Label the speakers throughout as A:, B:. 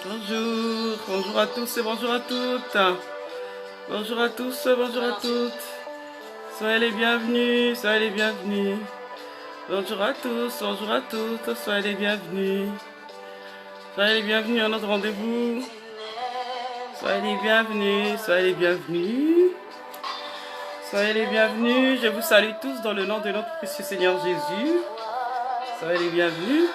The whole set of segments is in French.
A: Bonjour, bonjour à tous et bonjour à toutes. Bonjour à tous, bonjour à toutes. Soyez les bienvenus, soyez les bienvenus. Bonjour à tous, bonjour à toutes, soyez les bienvenus. Soyez les bienvenus à notre rendez-vous. Soyez les bienvenus, soyez les bienvenus. Soyez les bienvenus, je vous salue tous dans le nom de notre précieux Seigneur Jésus. Soyez les bienvenus.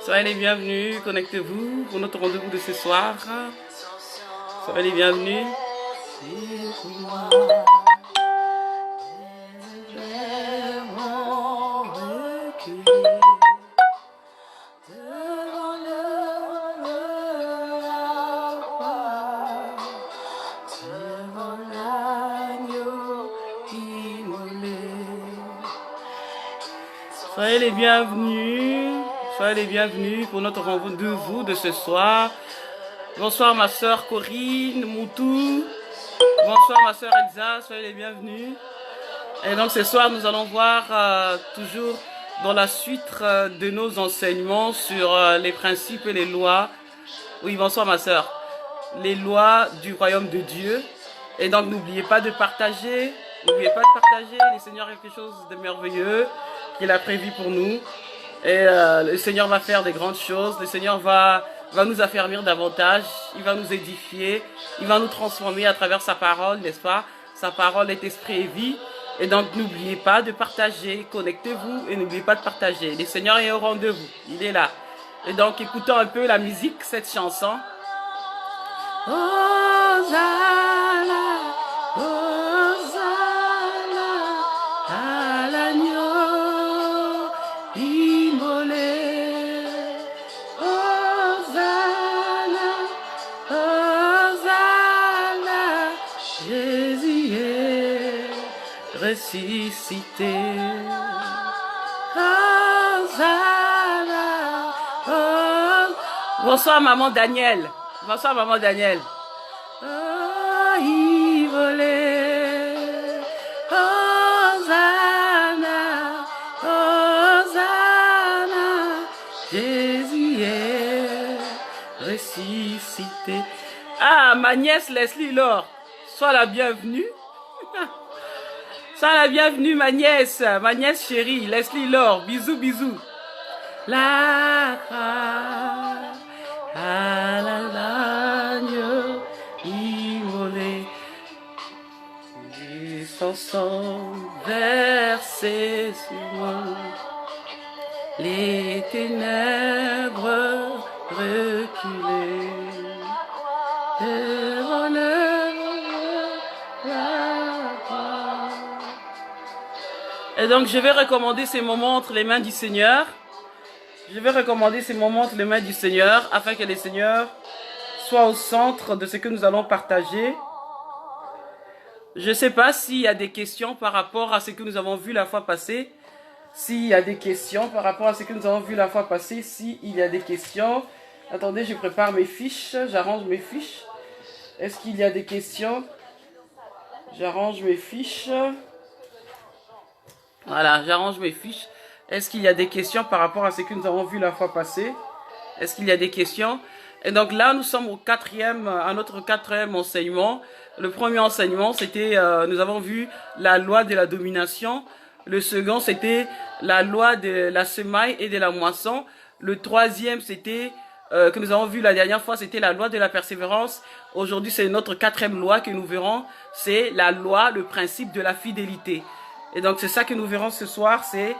A: Soyez les bienvenus, connectez-vous pour notre rendez-vous de ce soir. Soyez les bienvenus. Soyez les bienvenus. Soyez les bienvenus pour notre rendez-vous de ce soir. Bonsoir ma soeur Corinne Moutou. Bonsoir ma soeur Elsa. Soyez les bienvenus. Et donc ce soir nous allons voir toujours dans la suite de nos enseignements sur les principes et les lois. Oui, bonsoir ma soeur. Les lois du royaume de Dieu. Et donc n'oubliez pas de partager. N'oubliez pas de partager. Le Seigneur a quelque chose de merveilleux qu'il a prévu pour nous. Et le Seigneur va faire des grandes choses. Le Seigneur va nous affermir davantage. Il va nous édifier. Il va nous transformer à travers sa parole, n'est-ce pas? Sa parole est esprit et vie. Et donc, n'oubliez pas de partager. Connectez-vous et n'oubliez pas de partager. Le Seigneur est au rendez-vous. Il est là. Et donc, écoutons un peu la musique, cette chanson. Hosanna, Hosanna, à l'agneau immolé. Hosanna, Hosanna, Jésus est ressuscité. Hosanna, Hosanna. Bonsoir maman Daniel. Bonsoir maman Daniel. Oh, immolé. Hosanna, Hosanna, Jésus est ressuscité. Ah, ma nièce Leslie Laure, sois la bienvenue. Sois la bienvenue ma nièce chérie, Leslie Laure, bisous, bisous. La grâce à l'agneau immolé, du sang versé sur moi, les ténèbres reculées, devant la croix. Et donc je vais recommander ces moments entre les mains du Seigneur. Je vais recommander ces moments entre les mains du Seigneur afin que le Seigneur soit au centre de ce que nous allons partager. Je ne sais pas s'il y a des questions par rapport à ce que nous avons vu la fois passée. S'il y a des questions par rapport à ce que nous avons vu la fois passée. S'il y a des questions. Attendez, je prépare mes fiches. J'arrange mes fiches. Est-ce qu'il y a des questions? J'arrange mes fiches. Voilà, j'arrange mes fiches. Est-ce qu'il y a des questions par rapport à ce que nous avons vu la fois passée? Est-ce qu'il y a des questions? Et donc là, nous sommes à notre quatrième enseignement. Le premier enseignement, c'était, nous avons vu la loi de la domination. Le second, c'était la loi de la semaille et de la moisson. Le troisième, c'était, que nous avons vu la dernière fois, c'était la loi de la persévérance. Aujourd'hui, c'est notre quatrième loi que nous verrons. C'est la loi, le principe de la fidélité. Et donc, c'est ça que nous verrons ce soir, c'est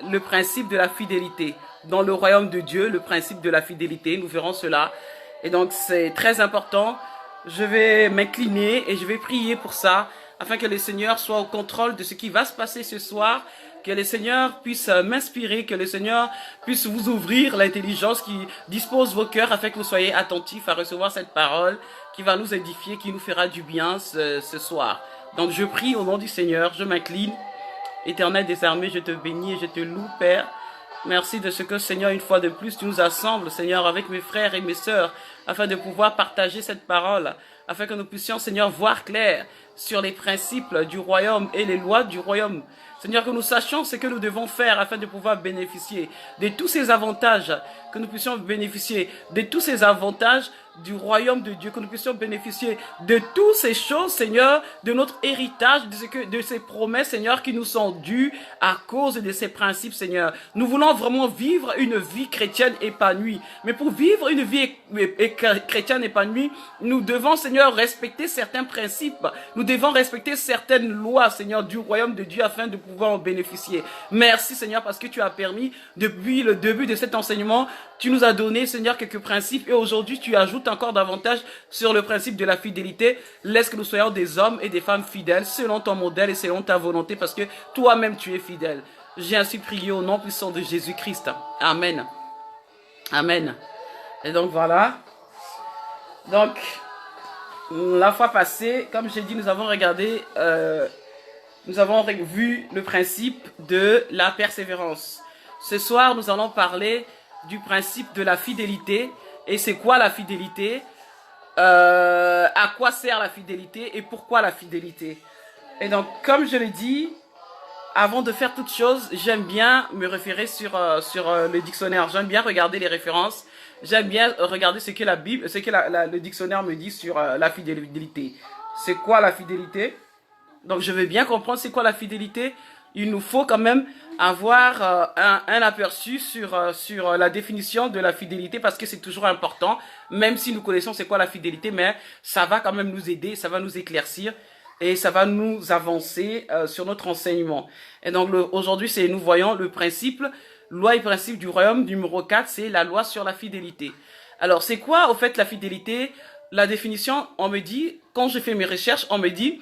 A: le principe de la fidélité. Dans le royaume de Dieu, le principe de la fidélité, nous verrons cela. Et donc, c'est très important. Je vais m'incliner et je vais prier pour ça, afin que le Seigneur soit au contrôle de ce qui va se passer ce soir, que le Seigneur puisse m'inspirer, que le Seigneur puisse vous ouvrir l'intelligence qui dispose vos cœurs, afin que vous soyez attentifs à recevoir cette parole qui va nous édifier, qui nous fera du bien ce soir. Donc, je prie au nom du Seigneur, je m'incline. Éternel des armées, je te bénis et je te loue, Père. Merci de ce que, Seigneur, une fois de plus, tu nous assembles, Seigneur, avec mes frères et mes sœurs, afin de pouvoir partager cette parole, afin que nous puissions, Seigneur, voir clair sur les principes du royaume et les lois du royaume. Seigneur, que nous sachions ce que nous devons faire afin de pouvoir bénéficier de tous ces avantages, que nous puissions bénéficier de tous ces avantages du royaume de Dieu, que nous puissions bénéficier de toutes ces choses, Seigneur, de notre héritage, de ces promesses, Seigneur, qui nous sont dues à cause de ces principes, Seigneur. Nous voulons vraiment vivre une vie chrétienne épanouie. Mais pour vivre une vie chrétienne épanouie, nous devons, Seigneur, respecter certains principes. Nous devons respecter certaines lois, Seigneur, du royaume de Dieu afin de pouvoir en bénéficier. Merci, Seigneur, parce que tu as permis, depuis le début de cet enseignement, tu nous as donné, Seigneur, quelques principes et aujourd'hui, tu ajoutes encore davantage sur le principe de la fidélité. Laisse que nous soyons des hommes et des femmes fidèles selon ton modèle et selon ta volonté parce que toi-même, tu es fidèle. J'ai ainsi prié au nom puissant de Jésus-Christ. Amen. Amen. Et donc, voilà. Donc, la fois passée, comme j'ai dit, nous avons regardé, nous avons vu le principe de la persévérance. Ce soir, nous allons parler du principe de la fidélité. Et c'est quoi la fidélité? À quoi sert la fidélité et pourquoi la fidélité? Et donc, comme je l'ai dit, avant de faire toute chose, j'aime bien me référer sur le dictionnaire. J'aime bien regarder les références. J'aime bien regarder ce que la Bible, ce que le dictionnaire me dit sur la fidélité. C'est quoi la fidélité? Donc, je veux bien comprendre c'est quoi la fidélité. Il nous faut quand même avoir un aperçu sur la définition de la fidélité parce que c'est toujours important, même si nous connaissons c'est quoi la fidélité, mais ça va quand même nous aider, ça va nous éclaircir et ça va nous avancer sur notre enseignement. Et donc aujourd'hui, nous voyons le principe, loi et principe du royaume numéro 4, c'est la loi sur la fidélité. Alors c'est quoi au fait la fidélité? La définition, on me dit, quand je fais mes recherches, on me dit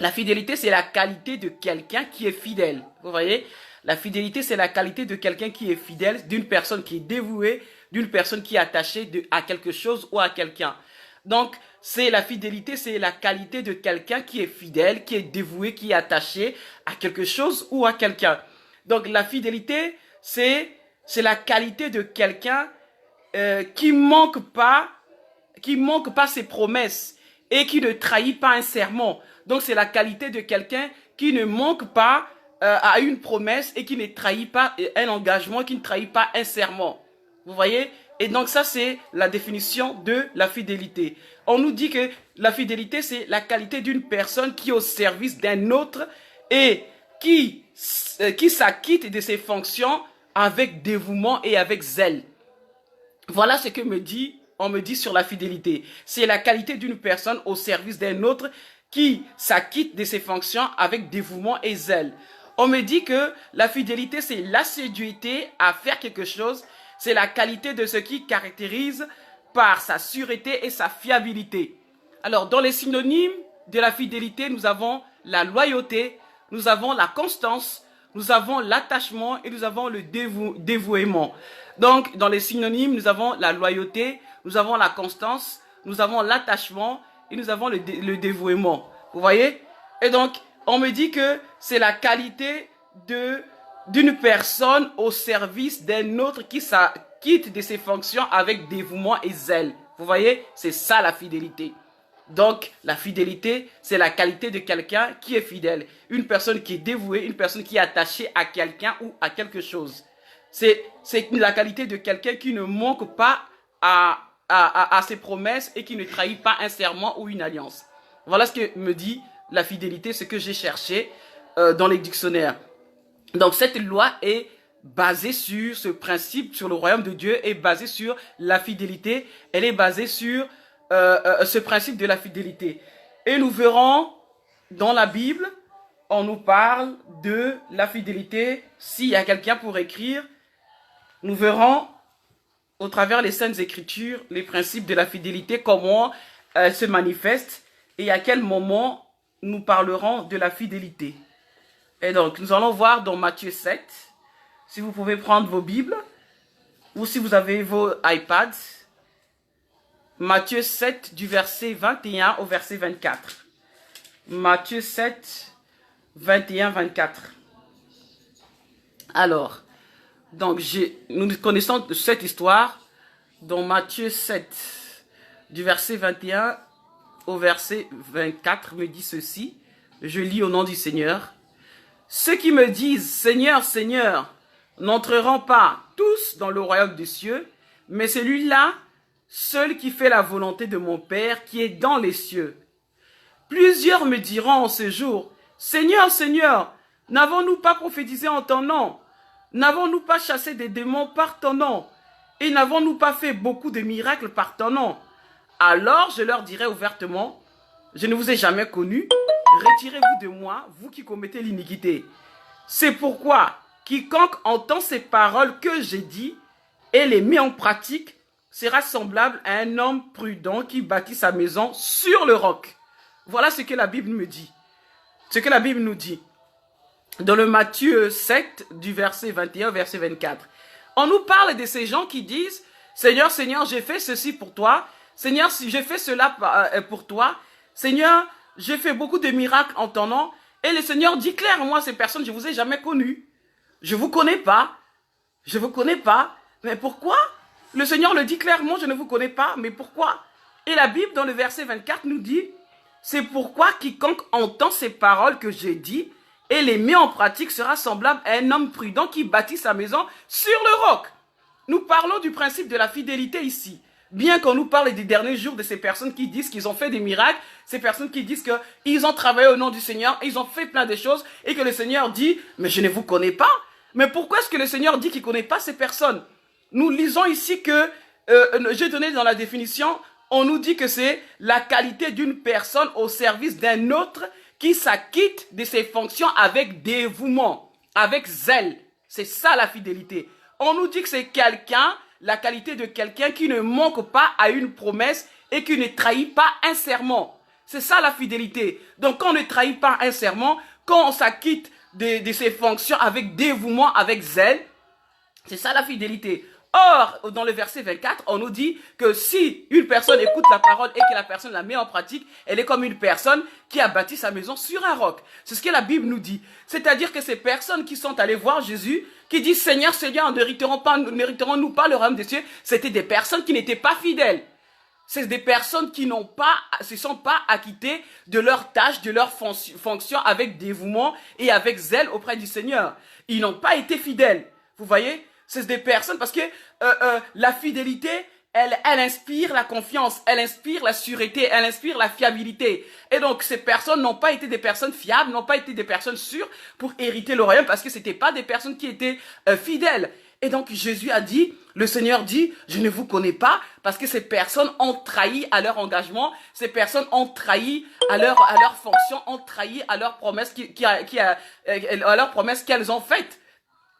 A: la fidélité, c'est la qualité de quelqu'un qui est fidèle. Vous voyez? La fidélité, c'est la qualité de quelqu'un qui est fidèle, d'une personne qui est dévouée, d'une personne qui est attachée à quelque chose ou à quelqu'un. Donc, la fidélité, c'est la qualité de quelqu'un qui est fidèle, qui est dévoué, qui est attaché à quelque chose ou à quelqu'un. Donc, la fidélité, c'est la qualité de quelqu'un qui manque pas ses promesses et qui ne trahit pas un serment. Donc, c'est la qualité de quelqu'un qui ne manque pas à une promesse et qui ne trahit pas un engagement, qui ne trahit pas un serment. Vous voyez? Et donc, ça, c'est la définition de la fidélité. On nous dit que la fidélité, c'est la qualité d'une personne qui est au service d'un autre et qui s'acquitte de ses fonctions avec dévouement et avec zèle. Voilà ce que on me dit sur la fidélité. C'est la qualité d'une personne au service d'un autre qui s'acquitte de ses fonctions avec dévouement et zèle. On me dit que la fidélité, c'est l'assiduité à faire quelque chose. C'est la qualité de ce qui caractérise par sa sûreté et sa fiabilité. Alors, dans les synonymes de la fidélité, nous avons la loyauté, nous avons la constance, nous avons l'attachement et nous avons le dévouement. Donc, dans les synonymes, nous avons la loyauté, nous avons la constance, nous avons l'attachement et nous avons le dévouement. Vous voyez? Et donc, on me dit que c'est la qualité d'une personne au service d'un autre qui s'acquitte de ses fonctions avec dévouement et zèle. Vous voyez? C'est ça la fidélité. Donc, la fidélité, c'est la qualité de quelqu'un qui est fidèle. Une personne qui est dévouée, une personne qui est attachée à quelqu'un ou à quelque chose. C'est la qualité de quelqu'un qui ne manque pas à ses promesses et qui ne trahit pas un serment ou une alliance. Voilà ce que me dit la fidélité, ce que j'ai cherché dans les dictionnaires. Donc, cette loi est basée sur ce principe, sur le royaume de Dieu, est basée sur la fidélité. Elle est basée sur ce principe de la fidélité. Et nous verrons dans la Bible, on nous parle de la fidélité. S'il y a quelqu'un pour écrire, nous verrons au travers les Saintes Écritures les principes de la fidélité, comment elle se manifeste et à quel moment nous parlerons de la fidélité. Et donc, nous allons voir dans Matthieu 7, si vous pouvez prendre vos Bibles ou si vous avez vos iPads, Matthieu 7 du verset 21 au verset 24. Matthieu 7, 21-24. Alors, donc nous connaissons cette histoire dans Matthieu 7 du verset 21 au verset 24 me dit ceci. Je lis au nom du Seigneur. Ceux qui me disent, Seigneur, Seigneur, n'entreront pas tous dans le royaume des cieux, mais celui-là, seul qui fait la volonté de mon Père qui est dans les cieux. Plusieurs me diront en ce jour, Seigneur, Seigneur, n'avons-nous pas prophétisé en ton nom? N'avons-nous pas chassé des démons par ton nom? Et n'avons-nous pas fait beaucoup de miracles par ton nom? Alors je leur dirai ouvertement, je ne vous ai jamais connu, retirez-vous de moi, vous qui commettez l'iniquité. C'est pourquoi quiconque entend ces paroles que j'ai dit et les met en pratique sera semblable à un homme prudent qui bâtit sa maison sur le roc. Voilà ce que la Bible me dit. Ce que la Bible nous dit. Dans le Matthieu 7, du verset 21 au verset 24. On nous parle de ces gens qui disent, Seigneur, Seigneur, j'ai fait ceci pour toi. Seigneur, si j'ai fait cela pour toi. Seigneur, j'ai fait beaucoup de miracles en ton nom. Et le Seigneur dit clairement à ces personnes, je ne vous ai jamais connues. Je ne vous connais pas. Je ne vous connais pas. Mais pourquoi? Le Seigneur le dit clairement, je ne vous connais pas. Mais pourquoi? Et la Bible, dans le verset 24, nous dit, c'est pourquoi quiconque entend ces paroles que j'ai dit et les met en pratique sera semblable à un homme prudent qui bâtit sa maison sur le roc. Nous parlons du principe de la fidélité ici. Bien qu'on nous parle des derniers jours de ces personnes qui disent qu'ils ont fait des miracles, ces personnes qui disent qu'ils ont travaillé au nom du Seigneur, ils ont fait plein de choses et que le Seigneur dit, mais je ne vous connais pas. Mais pourquoi est-ce que le Seigneur dit qu'il ne connaît pas ces personnes? Nous lisons ici que, j'ai donné dans la définition, on nous dit que c'est la qualité d'une personne au service d'un autre qui s'acquitte de ses fonctions avec dévouement, avec zèle. C'est ça la fidélité. On nous dit que c'est quelqu'un, la qualité de quelqu'un qui ne manque pas à une promesse et qui ne trahit pas un serment. C'est ça la fidélité. Donc quand on ne trahit pas un serment, quand on s'acquitte de ses fonctions avec dévouement, avec zèle, c'est ça la fidélité. Or, dans le verset 24, on nous dit que si une personne écoute la parole et que la personne la met en pratique, elle est comme une personne qui a bâti sa maison sur un roc. C'est ce que la Bible nous dit. C'est-à-dire que ces personnes qui sont allées voir Jésus, qui disent « Seigneur, Seigneur, n'hériterons-nous pas le royaume des cieux ?» C'était des personnes qui n'étaient pas fidèles. C'est des personnes qui se sont pas acquittées de leurs tâches, de leurs fonctions avec dévouement et avec zèle auprès du Seigneur. Ils n'ont pas été fidèles. Vous voyez? C'est des personnes parce que la fidélité, elle inspire la confiance, elle inspire la sûreté, elle inspire la fiabilité. Et donc, ces personnes n'ont pas été des personnes fiables, n'ont pas été des personnes sûres pour hériter le royaume parce que c'était pas des personnes qui étaient fidèles. Et donc, Jésus a dit, le Seigneur dit, je ne vous connais pas parce que ces personnes ont trahi à leur engagement, ces personnes ont trahi à leur fonction, ont trahi à leur promesse à leur promesse qu'elles ont faite.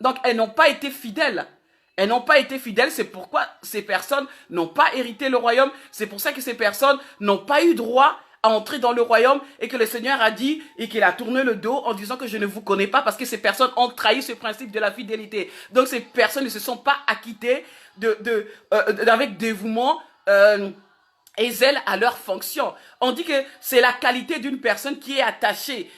A: Donc, elles n'ont pas été fidèles. Elles n'ont pas été fidèles, c'est pourquoi ces personnes n'ont pas hérité le royaume. C'est pour ça que ces personnes n'ont pas eu droit à entrer dans le royaume et que le Seigneur a dit et qu'il a tourné le dos en disant que je ne vous connais pas parce que ces personnes ont trahi ce principe de la fidélité. Donc, ces personnes ne se sont pas acquittées avec dévouement et zèle à leur fonction. On dit que c'est la qualité d'une personne qui est attachée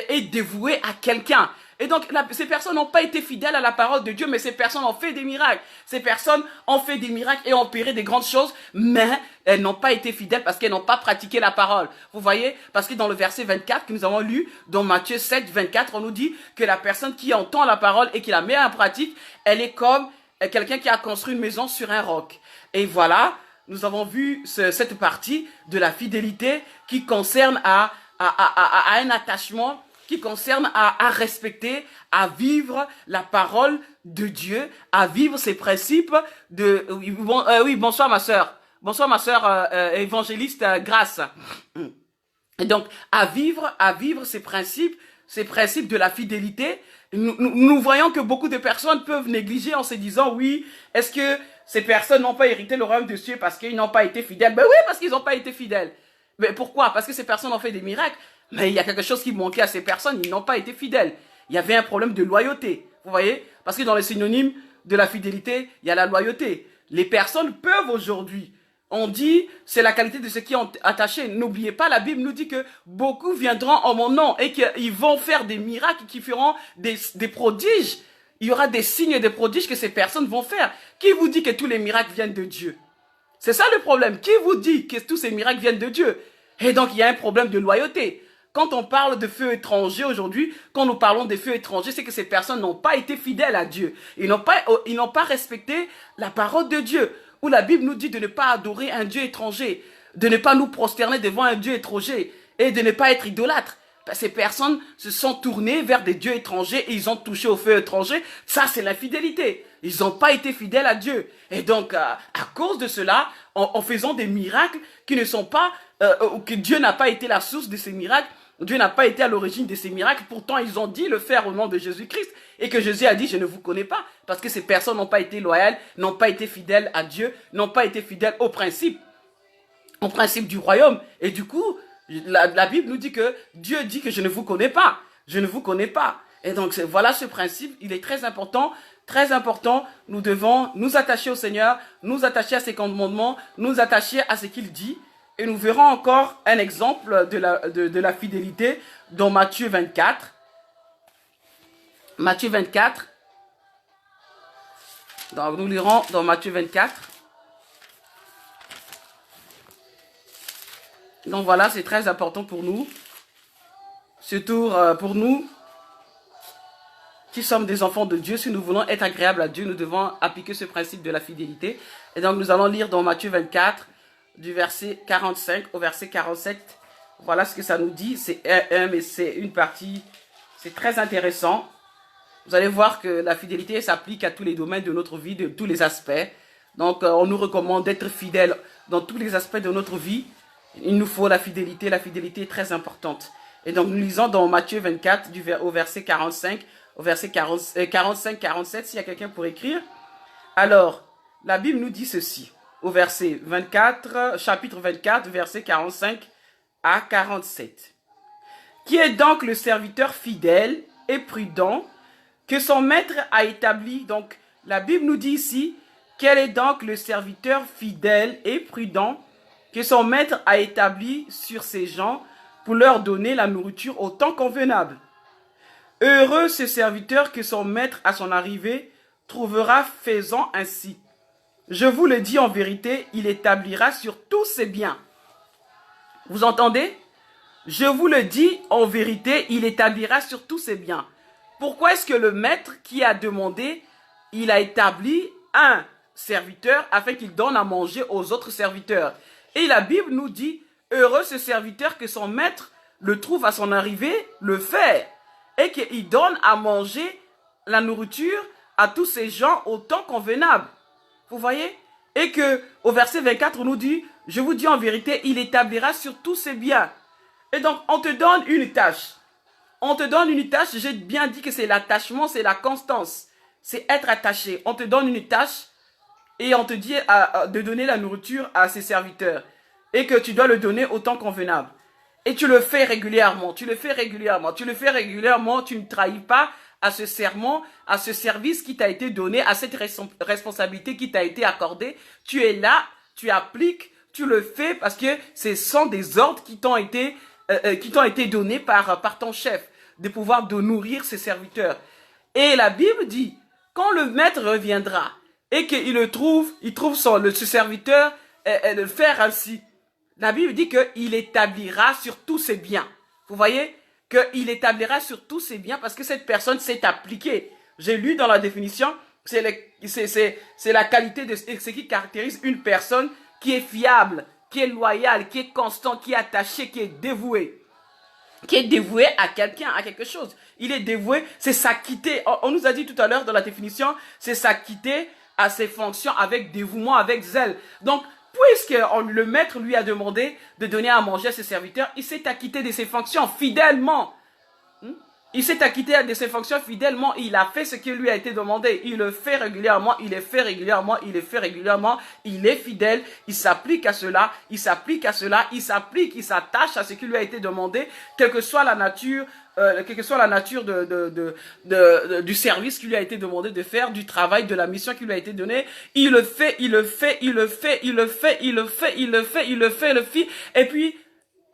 A: et dévouée à quelqu'un. Et donc, ces personnes n'ont pas été fidèles à la parole de Dieu, mais ces personnes ont fait des miracles. Ces personnes ont fait des miracles et ont opéré des grandes choses, mais elles n'ont pas été fidèles parce qu'elles n'ont pas pratiqué la parole. Vous voyez? Parce que dans le verset 24 que nous avons lu, dans Matthieu 7, 24, on nous dit que la personne qui entend la parole et qui la met en pratique, elle est comme quelqu'un qui a construit une maison sur un roc. Et voilà, nous avons vu cette partie de la fidélité qui concerne à un attachement, qui concerne à respecter, à vivre la parole de Dieu, à vivre ses principes de... oui, bonsoir ma sœur. Bonsoir ma sœur évangéliste Grâce. Et donc, à vivre ces principes de la fidélité. Nous voyons que beaucoup de personnes peuvent négliger en se disant, oui, est-ce que ces personnes n'ont pas hérité le royaume de Dieu parce qu'ils n'ont pas été fidèles? Ben oui, parce qu'ils n'ont pas été fidèles. Mais pourquoi? Parce que ces personnes ont fait des miracles. Mais il y a quelque chose qui manquait à ces personnes, ils n'ont pas été fidèles. Il y avait un problème de loyauté, vous voyez? Parce que dans les synonymes de la fidélité, il y a la loyauté. Les personnes peuvent aujourd'hui, on dit, c'est la qualité de ceux qui ont attaché. N'oubliez pas, la Bible nous dit que beaucoup viendront en mon nom et qu'ils vont faire des miracles qui feront des prodiges. Il y aura des signes et des prodiges que ces personnes vont faire. Qui vous dit que tous les miracles viennent de Dieu? C'est ça le problème. Qui vous dit que tous ces miracles viennent de Dieu? Et donc, il y a un problème de loyauté. Quand on parle de feu étranger aujourd'hui, quand nous parlons des feux étrangers, c'est que ces personnes n'ont pas été fidèles à Dieu. Ils n'ont pas respecté la parole de Dieu, où la Bible nous dit de ne pas adorer un Dieu étranger, de ne pas nous prosterner devant un Dieu étranger et de ne pas être idolâtre. Ces personnes se sont tournées vers des dieux étrangers et ils ont touché au feu étranger. Ça, c'est l'infidélité. Ils n'ont pas été fidèles à Dieu. Et donc, à cause de cela, en faisant des miracles qui ne sont pas, que Dieu n'a pas été la source de ces miracles, Dieu n'a pas été à l'origine de ces miracles. Pourtant, ils ont dit le faire au nom de Jésus-Christ. Et que Jésus a dit, je ne vous connais pas. Parce que ces personnes n'ont pas été loyales, n'ont pas été fidèles à Dieu, n'ont pas été fidèles au principe du royaume. Et du coup, la Bible nous dit que Dieu dit que je ne vous connais pas. Je ne vous connais pas. Et donc, voilà ce principe. Il est très important. Très important. Nous devons nous attacher au Seigneur, nous attacher à ses commandements, nous attacher à ce qu'il dit. Et nous verrons encore un exemple de la fidélité dans Matthieu 24. Matthieu 24. Donc, nous lirons dans Matthieu 24. Donc voilà, c'est très important pour nous. Surtout pour nous qui sommes des enfants de Dieu. Si nous voulons être agréables à Dieu, nous devons appliquer ce principe de la fidélité. Et donc nous allons lire dans Matthieu 24, du verset 45 au verset 47. Voilà ce que ça nous dit. C'est mais c'est une partie, c'est très intéressant. Vous allez voir que la fidélité s'applique à tous les domaines de notre vie, de tous les aspects. Donc on nous recommande d'être fidèles dans tous les aspects de notre vie. Il nous faut la fidélité est très importante. Et donc nous lisons dans Matthieu 24 au verset 45, au verset 45-47, s'il y a quelqu'un pour écrire. Alors, la Bible nous dit ceci, au verset 24, chapitre 24, verset 45 à 47. Qui est donc le serviteur fidèle et prudent que son maître a établi? Donc, la Bible nous dit ici, quel est donc le serviteur fidèle et prudent que son maître a établi sur ses gens pour leur donner la nourriture au temps convenable. Heureux ce serviteur que son maître à son arrivée trouvera faisant ainsi. Je vous le dis en vérité, il établira sur tous ses biens. Vous entendez? Je vous le dis en vérité, il établira sur tous ses biens. Pourquoi est-ce que le maître qui a demandé, il a établi un serviteur afin qu'il donne à manger aux autres serviteurs? Et la Bible nous dit, heureux ce serviteur que son maître le trouve à son arrivée, le fait, et qu'il donne à manger la nourriture à tous ces gens au temps convenable. Vous voyez? Et que au verset 24, on nous dit, je vous dis en vérité, il établira sur tous ses biens. Et donc, on te donne une tâche. On te donne une tâche, j'ai bien dit que c'est l'attachement, c'est la constance. C'est être attaché. On te donne une tâche, et on te dit de donner la nourriture à ses serviteurs. Et que tu dois le donner au temps convenable. Et tu le fais régulièrement. Tu le fais régulièrement. Tu le fais régulièrement. Tu ne trahis pas à ce serment, à ce service qui t'a été donné, à cette responsabilité qui t'a été accordée. Tu es là, tu appliques, tu le fais parce que ce sont des ordres qui t'ont été donnés par ton chef. De pouvoir de nourrir ses serviteurs. Et la Bible dit, quand le maître reviendra, et qu'il trouve ce serviteur le faire ainsi. La Bible dit qu'il établira sur tous ses biens. Vous voyez? Qu'il établira sur tous ses biens parce que cette personne s'est appliquée. J'ai lu dans la définition, c'est la qualité de ce qui caractérise une personne qui est fiable, qui est loyale, qui est constant, qui est attaché, qui est dévoué. Qui est dévoué à quelqu'un, à quelque chose. Il est dévoué, c'est s'acquitter. On nous a dit tout à l'heure dans la définition, c'est s'acquitter à ses fonctions avec dévouement, avec zèle. Donc, puisque le maître lui a demandé de donner à manger à ses serviteurs, il s'est acquitté de ses fonctions fidèlement. Il s'est acquitté de ses fonctions fidèlement. Il a fait ce qui lui a été demandé. Il le fait régulièrement, il le fait régulièrement, il le fait régulièrement. Il est fidèle, il s'applique à cela, il s'applique à cela, il s'applique, il s'attache à ce qui lui a été demandé, quelle que soit la nature du service qui lui a été demandé de faire, du travail, de la mission qui lui a été donnée. Il le fait, il le fait, il le fait, il le fait, il le fait, il le fait, il le fait, il le fait. Et puis,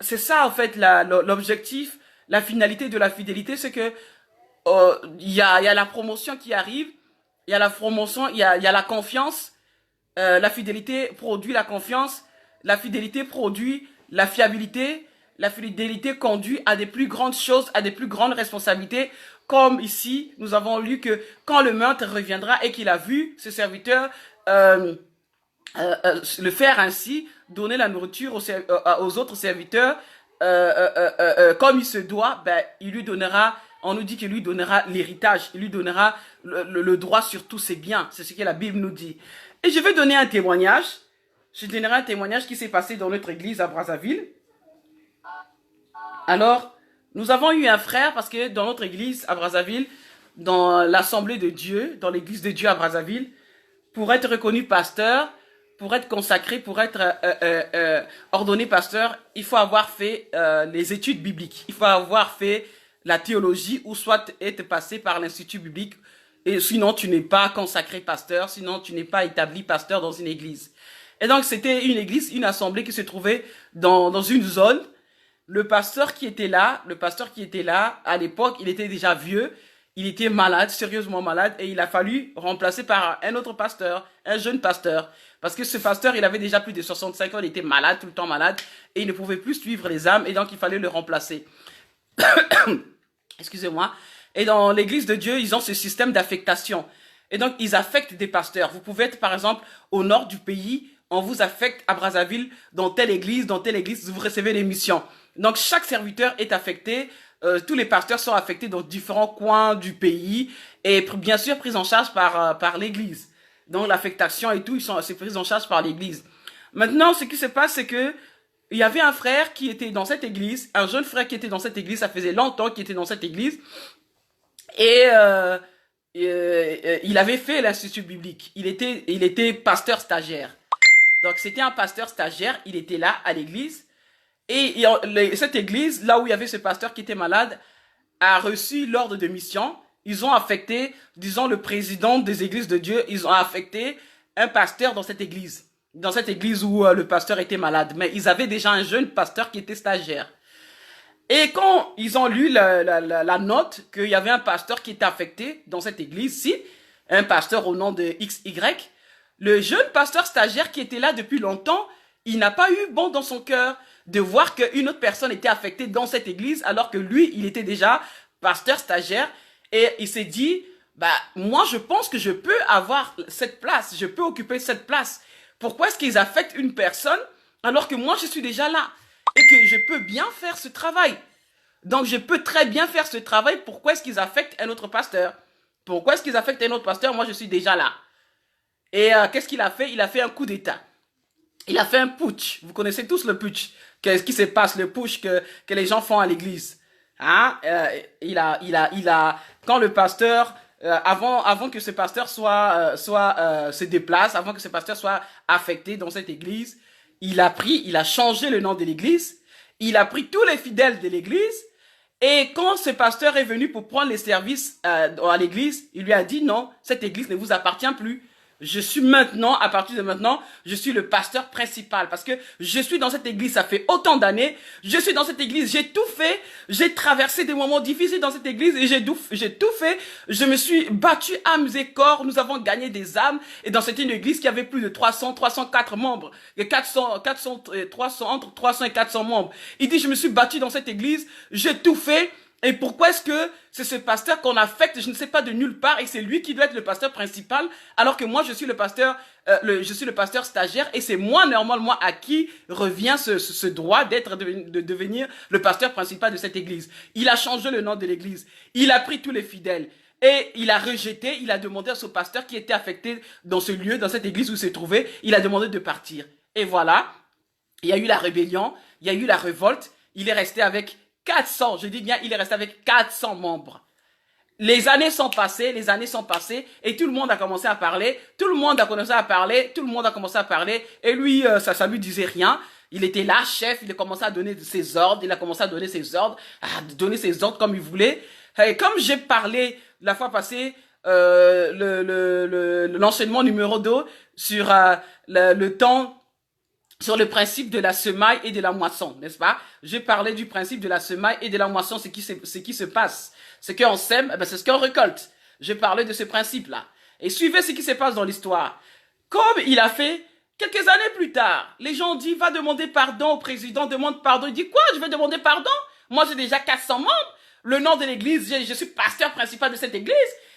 A: c'est ça en fait l'objectif, la finalité de la fidélité, c'est que il y a la promotion qui arrive, il y a la promotion, il y a la confiance. La fidélité produit la confiance, la fidélité produit la fiabilité, la fidélité conduit à des plus grandes choses, à des plus grandes responsabilités. Comme ici, nous avons lu que quand le maître reviendra et qu'il a vu ce serviteur le faire ainsi, donner la nourriture aux autres serviteurs comme il se doit, ben, il lui donnera, on nous dit qu'il lui donnera l'héritage, il lui donnera le droit sur tous ses biens. C'est ce que la Bible nous dit. Et je vais donner un témoignage. Je donnerai un témoignage qui s'est passé dans notre église à Brazzaville. Alors, nous avons eu un frère parce que dans notre église à Brazzaville, dans l'assemblée de Dieu, dans l'église de Dieu à Brazzaville, pour être reconnu pasteur, pour être consacré, pour être ordonné pasteur, il faut avoir fait les études bibliques. Il faut avoir fait la théologie ou soit être passé par l'institut biblique. Et sinon, tu n'es pas consacré pasteur, sinon tu n'es pas établi pasteur dans une église. Et donc, c'était une église, une assemblée qui se trouvait dans une zone. Le pasteur qui était là, à l'époque, il était déjà vieux. Il était malade, sérieusement malade, et il a fallu remplacer par un autre pasteur, un jeune pasteur. Parce que ce pasteur, il avait déjà plus de 65 ans, il était malade, tout le temps malade, et il ne pouvait plus suivre les âmes, et donc il fallait le remplacer. Excusez-moi. Et dans l'église de Dieu, ils ont ce système d'affectation. Et donc, ils affectent des pasteurs. Vous pouvez être, par exemple, au nord du pays, on vous affecte à Brazzaville, dans telle église, vous recevez des missions. Donc, chaque serviteur est affecté. Tous les pasteurs sont affectés dans différents coins du pays et bien sûr pris en charge par l'église. Donc l'affectation et tout, c'est pris en charge par l'église. Maintenant, ce qui se passe, c'est que il y avait un frère qui était dans cette église, un jeune frère qui était dans cette église, ça faisait longtemps qu'il était dans cette église et il avait fait l'institut biblique. Il était pasteur stagiaire. Donc c'était un pasteur stagiaire, il était là à l'église. Et cette église, là où il y avait ce pasteur qui était malade, a reçu l'ordre de mission. Ils ont affecté, disons, le président des églises de Dieu, ils ont affecté un pasteur dans cette église où le pasteur était malade. Mais ils avaient déjà un jeune pasteur qui était stagiaire. Et quand ils ont lu la note qu'il y avait un pasteur qui était affecté dans cette église-ci, un pasteur au nom de XY, le jeune pasteur stagiaire qui était là depuis longtemps, il n'a pas eu bon dans son cœur de voir qu'une autre personne était affectée dans cette église alors que lui, il était déjà pasteur stagiaire et il s'est dit, bah, moi, je pense que je peux avoir cette place, je peux occuper cette place. Pourquoi est-ce qu'ils affectent une personne alors que moi, je suis déjà là et que je peux bien faire ce travail? Donc, je peux très bien faire ce travail. Pourquoi est-ce qu'ils affectent un autre pasteur? Pourquoi est-ce qu'ils affectent un autre pasteur? Moi, je suis déjà là. Et qu'est-ce qu'il a fait? Il a fait un coup d'État. Il a fait un putsch. Vous connaissez tous le putsch. Qu'est-ce qui se passe, le putsch que les gens font à l'église? Hein? Quand le pasteur, avant que ce pasteur se déplace, avant que ce pasteur soit affecté dans cette église, il a changé le nom de l'église. Il a pris tous les fidèles de l'église. Et quand ce pasteur est venu pour prendre les services à l'église, il lui a dit non, cette église ne vous appartient plus. Je suis maintenant, à partir de maintenant, je suis le pasteur principal parce que je suis dans cette église, ça fait autant d'années. Je suis dans cette église, j'ai tout fait. J'ai traversé des moments difficiles dans cette église et j'ai tout fait. Je me suis battu âmes et corps. Nous avons gagné des âmes. Et dans cette église qui avait plus de 304 membres. Entre 300 et 400 membres. Il dit, je me suis battu dans cette église. J'ai tout fait. Et pourquoi est-ce que c'est ce pasteur qu'on affecte, je ne sais pas, de nulle part, et c'est lui qui doit être le pasteur principal, alors que moi je suis le pasteur stagiaire, et c'est moi normalement à qui revient ce droit de devenir le pasteur principal de cette église. Il a changé le nom de l'église, il a pris tous les fidèles, et il a rejeté, il a demandé à ce pasteur qui était affecté dans ce lieu, dans cette église où il s'est trouvé, il a demandé de partir. Et voilà, il y a eu la rébellion, il y a eu la révolte, il est resté avec 400, je dis bien, il est resté avec 400 membres. Les années sont passées, et tout le monde a commencé à parler, et lui, ça lui disait rien. Il était là, chef, il a commencé à donner ses ordres, comme il voulait. Et comme j'ai parlé la fois passée, l'enseignement numéro 2 sur le temps, sur le principe de la semaille et de la moisson, n'est-ce pas? J'ai parlé du principe de la semaille et de la moisson, ce qui se passe. Ce qu'on sème, c'est ce qu'on récolte. J'ai parlé de ce principe-là. Et suivez ce qui se passe dans l'histoire. Comme il a fait, Quelques années plus tard, les gens ont dit, va demander pardon au président, demande pardon. Il dit, quoi, je vais demander pardon? Moi, j'ai déjà 400 membres. Le nom de l'église, je suis pasteur principal de cette église.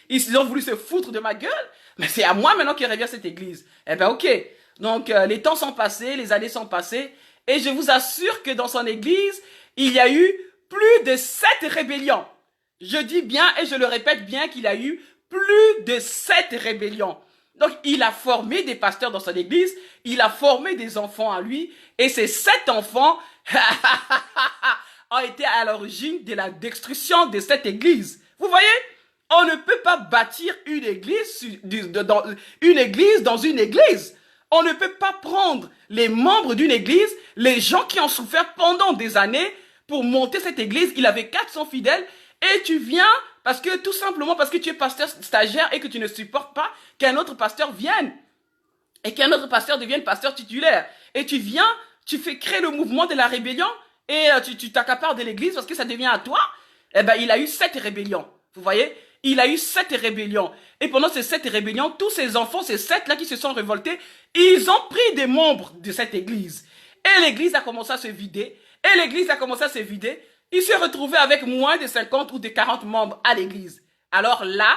A: Ils ont voulu se foutre de ma gueule. Mais c'est à moi maintenant qui revient cette église. Eh ben, ok. Donc, les temps sont passés, les années sont passées. Et je vous assure que dans son église, il y a eu plus de 7 rébellions. Je dis bien et je le répète bien qu'il y a eu plus de 7 rébellions. Donc, il a formé des pasteurs dans son église, il a formé des enfants à lui, et ces 7 enfants ont été à l'origine de la destruction de cette église. Vous voyez, on ne peut pas bâtir une église dans une église. On ne peut pas prendre les membres d'une église, les gens qui ont souffert pendant des années pour monter cette église. Il avait 400 fidèles, et tu viens tout simplement parce que tu es pasteur stagiaire et que tu ne supportes pas qu'un autre pasteur vienne et qu'un autre pasteur devienne pasteur titulaire. Et tu viens, tu fais créer le mouvement de la rébellion et tu t'accapares de l'église parce que ça devient à toi. Eh ben, il a eu 7 rébellions. Vous voyez? Il a eu 7 rébellions. Et pendant ces 7 rébellions, tous ces enfants, ces 7-là qui se sont révoltés, ils ont pris des membres de cette église. Et l'église a commencé à se vider. Il s'est retrouvé avec moins de 50 ou de 40 membres à l'église. Alors là,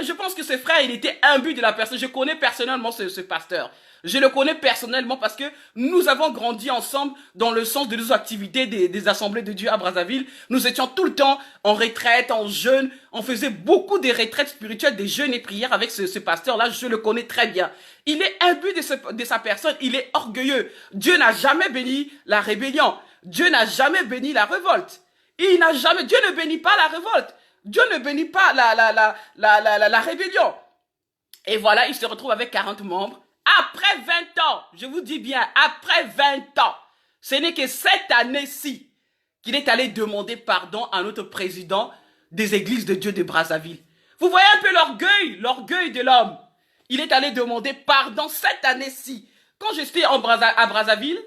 A: je pense que ce frère, il était imbu de la personne. Je connais personnellement ce pasteur. Je le connais personnellement parce que nous avons grandi ensemble dans le sens de nos activités des assemblées de Dieu à Brazzaville. Nous étions tout le temps en retraite, en jeûne. On faisait beaucoup de retraites spirituelles, des jeûnes et prières avec ce pasteur-là. Je le connais très bien. Il est imbu de sa personne. Il est orgueilleux. Dieu n'a jamais béni la rébellion. Dieu n'a jamais béni la révolte. Dieu ne bénit pas la révolte. Dieu ne bénit pas la rébellion. Et voilà, il se retrouve avec 40 membres. Après 20 ans, je vous dis bien, après 20 ans, ce n'est que cette année-ci qu'il est allé demander pardon à notre président des églises de Dieu de Brazzaville. Vous voyez un peu l'orgueil de l'homme. Il est allé demander pardon cette année-ci. Quand j'étais à Brazzaville,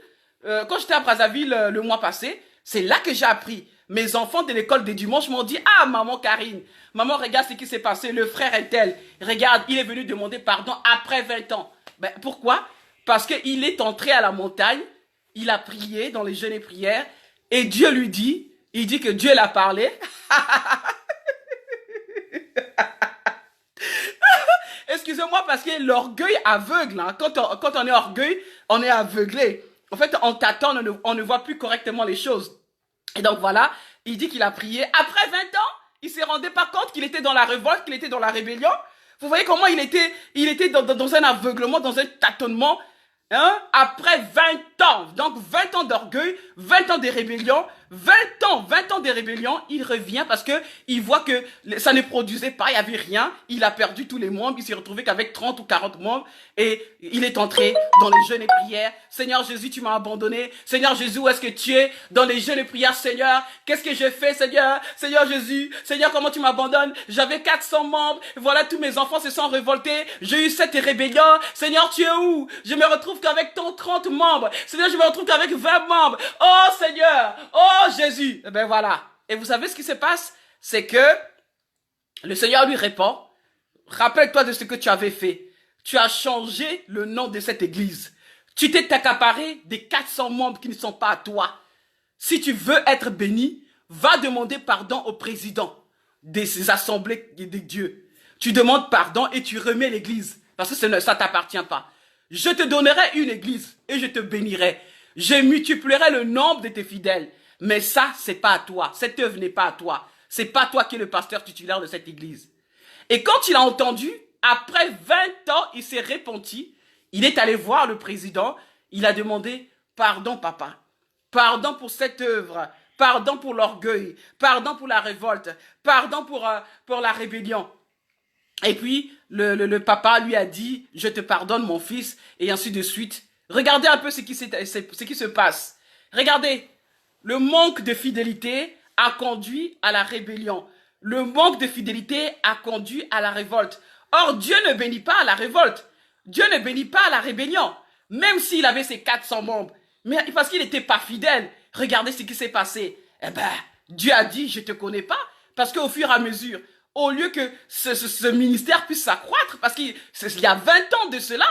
A: le mois passé, c'est là que j'ai appris. Mes enfants de l'école des dimanches m'ont dit, ah, maman Karine, maman, regarde ce qui s'est passé, le frère est tel. Regarde, il est venu demander pardon après 20 ans. Ben, pourquoi? Parce qu'il est entré à la montagne, il a prié dans les jeûnes et prières, et Dieu lui dit, il dit que Dieu l'a parlé. Excusez-moi parce que l'orgueil aveugle, hein. Quand on est orgueil, on est aveuglé. En fait, on t'attend, on ne voit plus correctement les choses. Et donc voilà, il dit qu'il a prié. Après 20 ans, il s'est rendu pas compte qu'il était dans la révolte, qu'il était dans la rébellion. Vous voyez comment il était dans un aveuglement, dans un tâtonnement. Hein? Après 20 ans, donc 20 ans d'orgueil, 20 ans de rébellion, 20 ans de rébellion, il revient parce que il voit que ça ne produisait pas, il n'y avait rien, il a perdu tous les membres, il s'est retrouvé qu'avec 30 ou 40 membres et il est entré dans les jeûnes et prières. Seigneur Jésus, tu m'as abandonné. Seigneur Jésus, où est-ce que tu es? Dans les jeûnes et prières, Seigneur, qu'est-ce que j'ai fait, Seigneur? Seigneur Jésus, Seigneur, comment tu m'abandonnes? J'avais 400 membres, voilà, tous mes enfants se sont révoltés, j'ai eu cette rébellion. Seigneur, tu es où? Je me retrouve qu'avec ton 30 membres. Seigneur, je me retrouve qu'avec 20 membres. Oh Seigneur, oh Jésus. Et ben voilà. Et vous savez ce qui se passe? C'est que le Seigneur lui répond, rappelle-toi de ce que tu avais fait. Tu as changé le nom de cette église. Tu t'es accaparé des 400 membres qui ne sont pas à toi. Si tu veux être béni, va demander pardon au président de ces assemblées de Dieu. Tu demandes pardon et tu remets l'église. Parce que ça ne t'appartient pas. Je te donnerai une église et je te bénirai. Je multiplierai le nombre de tes fidèles. Mais ça, c'est pas à toi. Cette œuvre n'est pas à toi. C'est pas toi qui es le pasteur titulaire de cette église. Et quand il a entendu, après 20 ans, il s'est repenti. Il est allé voir le président. Il a demandé pardon, papa. Pardon pour cette œuvre. Pardon pour l'orgueil. Pardon pour la révolte. Pardon pour la rébellion. Et puis, le papa lui a dit, je te pardonne mon fils, et ainsi de suite. Regardez un peu ce qui se passe. Regardez, le manque de fidélité a conduit à la rébellion. Le manque de fidélité a conduit à la révolte. Or, Dieu ne bénit pas à la révolte. Dieu ne bénit pas à la rébellion. Même s'il avait ses 400 membres. Mais parce qu'il n'était pas fidèle. Regardez ce qui s'est passé. Eh ben, Dieu a dit, je te connais pas. Parce qu'au fur et à mesure, au lieu que ce ministère puisse s'accroître, parce qu'il y a 20 ans de cela,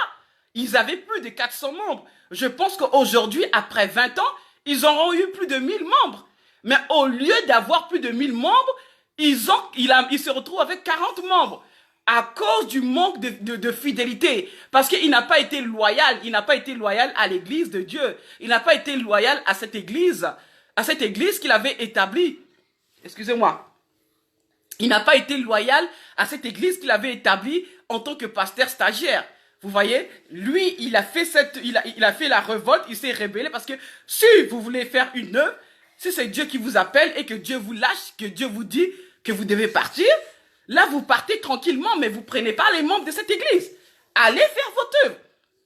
A: ils avaient plus de 400 membres. Je pense qu'aujourd'hui, après 20 ans, ils auront eu plus de 1000 membres. Mais au lieu d'avoir plus de 1000 membres, ils se retrouvent avec 40 membres à cause du manque de fidélité. Parce qu'il n'a pas été loyal. Il n'a pas été loyal à l'église de Dieu. Il n'a pas été loyal à cette église qu'il avait établie. Excusez-moi. Il n'a pas été loyal à cette église qu'il avait établie en tant que pasteur stagiaire. Vous voyez, lui, il a fait la révolte, il s'est rébellé parce que si vous voulez faire une œuvre, si c'est Dieu qui vous appelle et que Dieu vous lâche, que Dieu vous dit que vous devez partir, là, vous partez tranquillement, mais vous prenez pas les membres de cette église. Allez faire votre œuvre.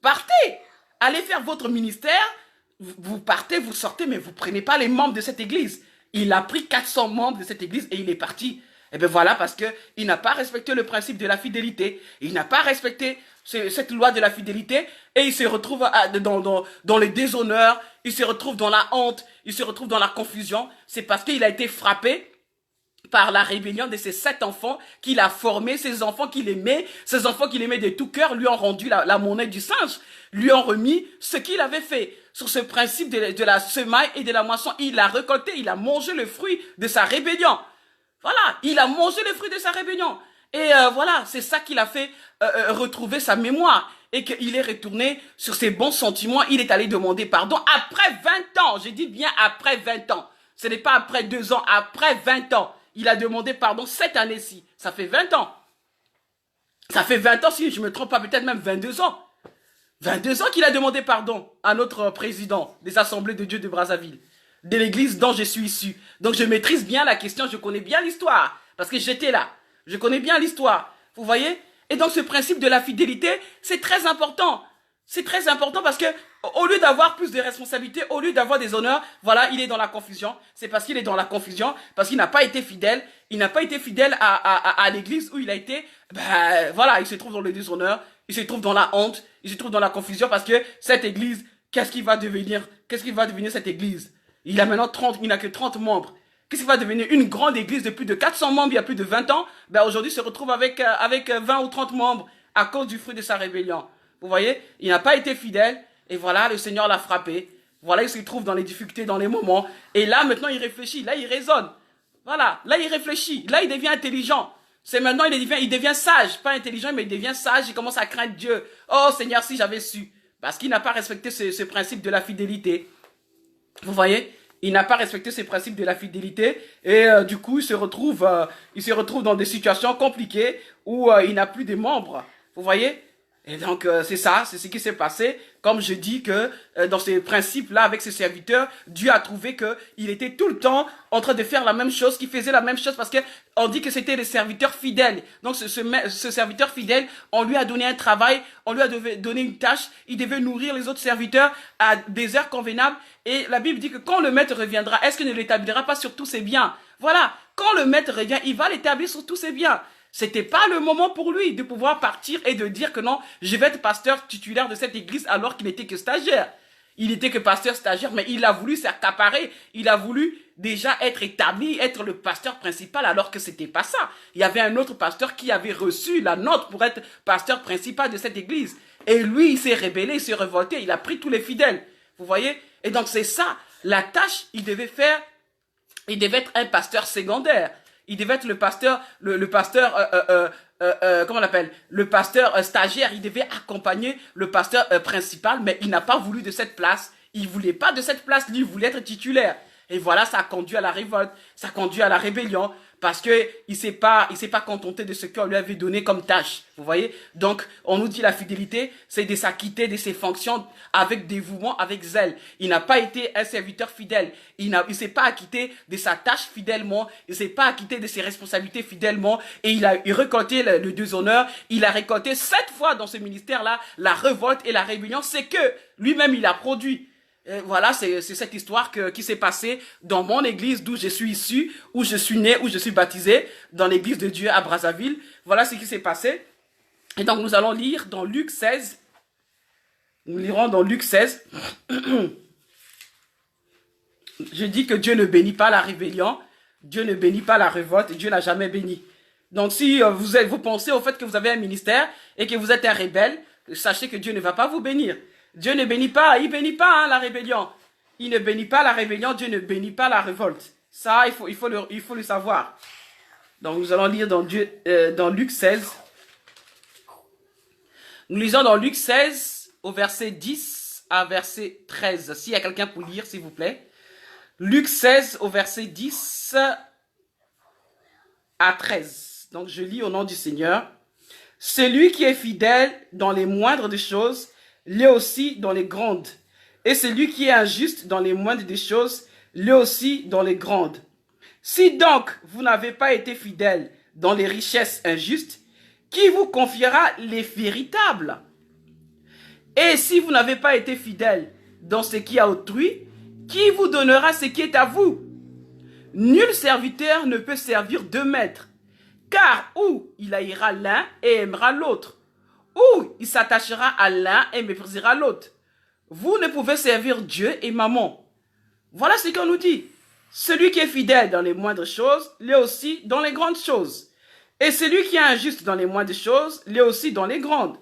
A: Partez. Allez faire votre ministère. Vous partez, vous sortez, mais vous prenez pas les membres de cette église. Il a pris 400 membres de cette église et il est parti. Et bien voilà, parce qu'il n'a pas respecté le principe de la fidélité. Il n'a pas respecté cette loi de la fidélité et il se retrouve dans les déshonneurs, il se retrouve dans la honte, il se retrouve dans la confusion. C'est parce qu'il a été frappé par la rébellion de ses 7 enfants qu'il a formés, ces enfants qu'il aimait de tout cœur, lui ont rendu la monnaie du singe, lui ont remis ce qu'il avait fait. Sur ce principe de la semaille et de la moisson, il a récolté, il a mangé le fruit de sa rébellion. Voilà, il a mangé le fruit de sa rébellion. Et voilà, c'est ça qui l'a fait retrouver sa mémoire. Et qu'il est retourné sur ses bons sentiments. Il est allé demander pardon après 20 ans. J'ai dit bien après 20 ans. Ce n'est pas après 2 ans, après 20 ans. Il a demandé pardon cette année-ci. Ça fait 20 ans. Ça fait 20 ans, si je ne me trompe pas, peut-être même 22 ans. 22 ans qu'il a demandé pardon à notre président des Assemblées de Dieu de Brazzaville, de l'église dont je suis issu. Donc je maîtrise bien la question, je connais bien l'histoire, parce que j'étais là. Je connais bien l'histoire, vous voyez? Et donc ce principe de la fidélité, c'est très important. C'est très important parce que au lieu d'avoir plus de responsabilités, au lieu d'avoir des honneurs, voilà, il est dans la confusion. C'est parce qu'il est dans la confusion, parce qu'il n'a pas été fidèle. Il n'a pas été fidèle à l'église où il a été. Ben voilà, il se trouve dans le déshonneur, il se trouve dans la honte, il se trouve dans la confusion parce que cette église, qu'est-ce qu'il va devenir? Qu'est-ce qu'il va devenir cette église? Il a maintenant 30, il n'a que 30 membres. Qu'est-ce qui va devenir une grande église de plus de 400 membres il y a plus de 20 ans? Ben aujourd'hui, il se retrouve avec 20 ou 30 membres à cause du fruit de sa rébellion. Vous voyez, il n'a pas été fidèle et voilà, le Seigneur l'a frappé. Voilà, il se trouve dans les difficultés, dans les moments. Et là, maintenant, il réfléchit. Là, il raisonne. Voilà, là, il réfléchit. Là, il devient intelligent. C'est maintenant, il devient sage. Pas intelligent, mais il devient sage. Il commence à craindre Dieu. Oh Seigneur, si j'avais su. Parce qu'il n'a pas respecté ce principe de la fidélité. Vous voyez? Il n'a pas respecté ces principes de la fidélité et du coup, il se retrouve dans des situations compliquées où il n'a plus de membres. Vous voyez? Et donc, c'est ça, c'est ce qui s'est passé. Comme je dis que dans ces principes-là, avec ses serviteurs, Dieu a trouvé qu'il était tout le temps en train de faire la même chose, qu'il faisait la même chose parce que on dit que c'était les serviteurs fidèles. Donc, ce serviteur fidèle, on lui a donné un travail, on lui a donné une tâche, il devait nourrir les autres serviteurs à des heures convenables. Et la Bible dit que quand le maître reviendra, est-ce qu'il ne l'établira pas sur tous ses biens? Voilà, quand le maître revient, il va l'établir sur tous ses biens. C'était pas le moment pour lui de pouvoir partir et de dire que non, je vais être pasteur titulaire de cette église alors qu'il n'était que stagiaire. Il n'était que pasteur stagiaire, mais il a voulu s'accaparer. Il a voulu déjà être établi, être le pasteur principal alors que c'était pas ça. Il y avait un autre pasteur qui avait reçu la note pour être pasteur principal de cette église. Et lui, il s'est rébellé, il s'est révolté, il a pris tous les fidèles. Vous voyez? Et donc c'est ça, la tâche, il devait être un pasteur secondaire. Il devait être le pasteur, comment on l'appelle? Le pasteur stagiaire. Il devait accompagner le pasteur principal, mais il n'a pas voulu de cette place. Il voulait pas de cette place, lui, il voulait être titulaire. Et voilà, ça a conduit à la révolte, ça a conduit à la rébellion, parce que il s'est pas contenté de ce qu'on lui avait donné comme tâche. Vous voyez? Donc, on nous dit la fidélité, c'est de s'acquitter de ses fonctions avec dévouement, avec zèle. Il n'a pas été un serviteur fidèle. Il s'est pas acquitté de sa tâche fidèlement. Il s'est pas acquitté de ses responsabilités fidèlement. Et il a récolté le déshonneur. Il a récolté 7 fois dans ce ministère-là la révolte et la rébellion. C'est que lui-même, il a produit. Et voilà, c'est cette histoire qui s'est passée dans mon église d'où je suis issu, où je suis né, où je suis baptisé, dans l'église de Dieu à Brazzaville. Voilà ce qui s'est passé. Et donc, nous allons lire dans Luc 16. Nous lirons dans Luc 16. Je dis que Dieu ne bénit pas la rébellion, Dieu ne bénit pas la révolte, et Dieu n'a jamais béni. Donc, si vous pensez au fait que vous avez un ministère et que vous êtes un rebelle, sachez que Dieu ne va pas vous bénir. Dieu ne bénit pas, il bénit pas hein, la rébellion. Il ne bénit pas la rébellion, Dieu ne bénit pas la révolte. Ça, il faut le savoir. Donc, nous allons lire dans Luc 16. Nous lisons dans Luc 16, au verset 10 à verset 13. S'il y a quelqu'un pour lire, s'il vous plaît. Luc 16, au verset 10 à 13. Donc, je lis au nom du Seigneur. Celui qui est fidèle dans les moindres des choses, l'est aussi dans les grandes. Et celui qui est injuste dans les moindres des choses, l'est aussi dans les grandes. Si donc vous n'avez pas été fidèle dans les richesses injustes, qui vous confiera les véritables? Et si vous n'avez pas été fidèle dans ce qui est à autrui, qui vous donnera ce qui est à vous? Nul serviteur ne peut servir deux maîtres, car ou il haïra l'un et aimera l'autre, ou il s'attachera à l'un et méprisera l'autre. Vous ne pouvez servir Dieu et Mammon. Voilà ce qu'on nous dit. Celui qui est fidèle dans les moindres choses, l'est aussi dans les grandes choses. Et celui qui est injuste dans les moindres choses, l'est aussi dans les grandes.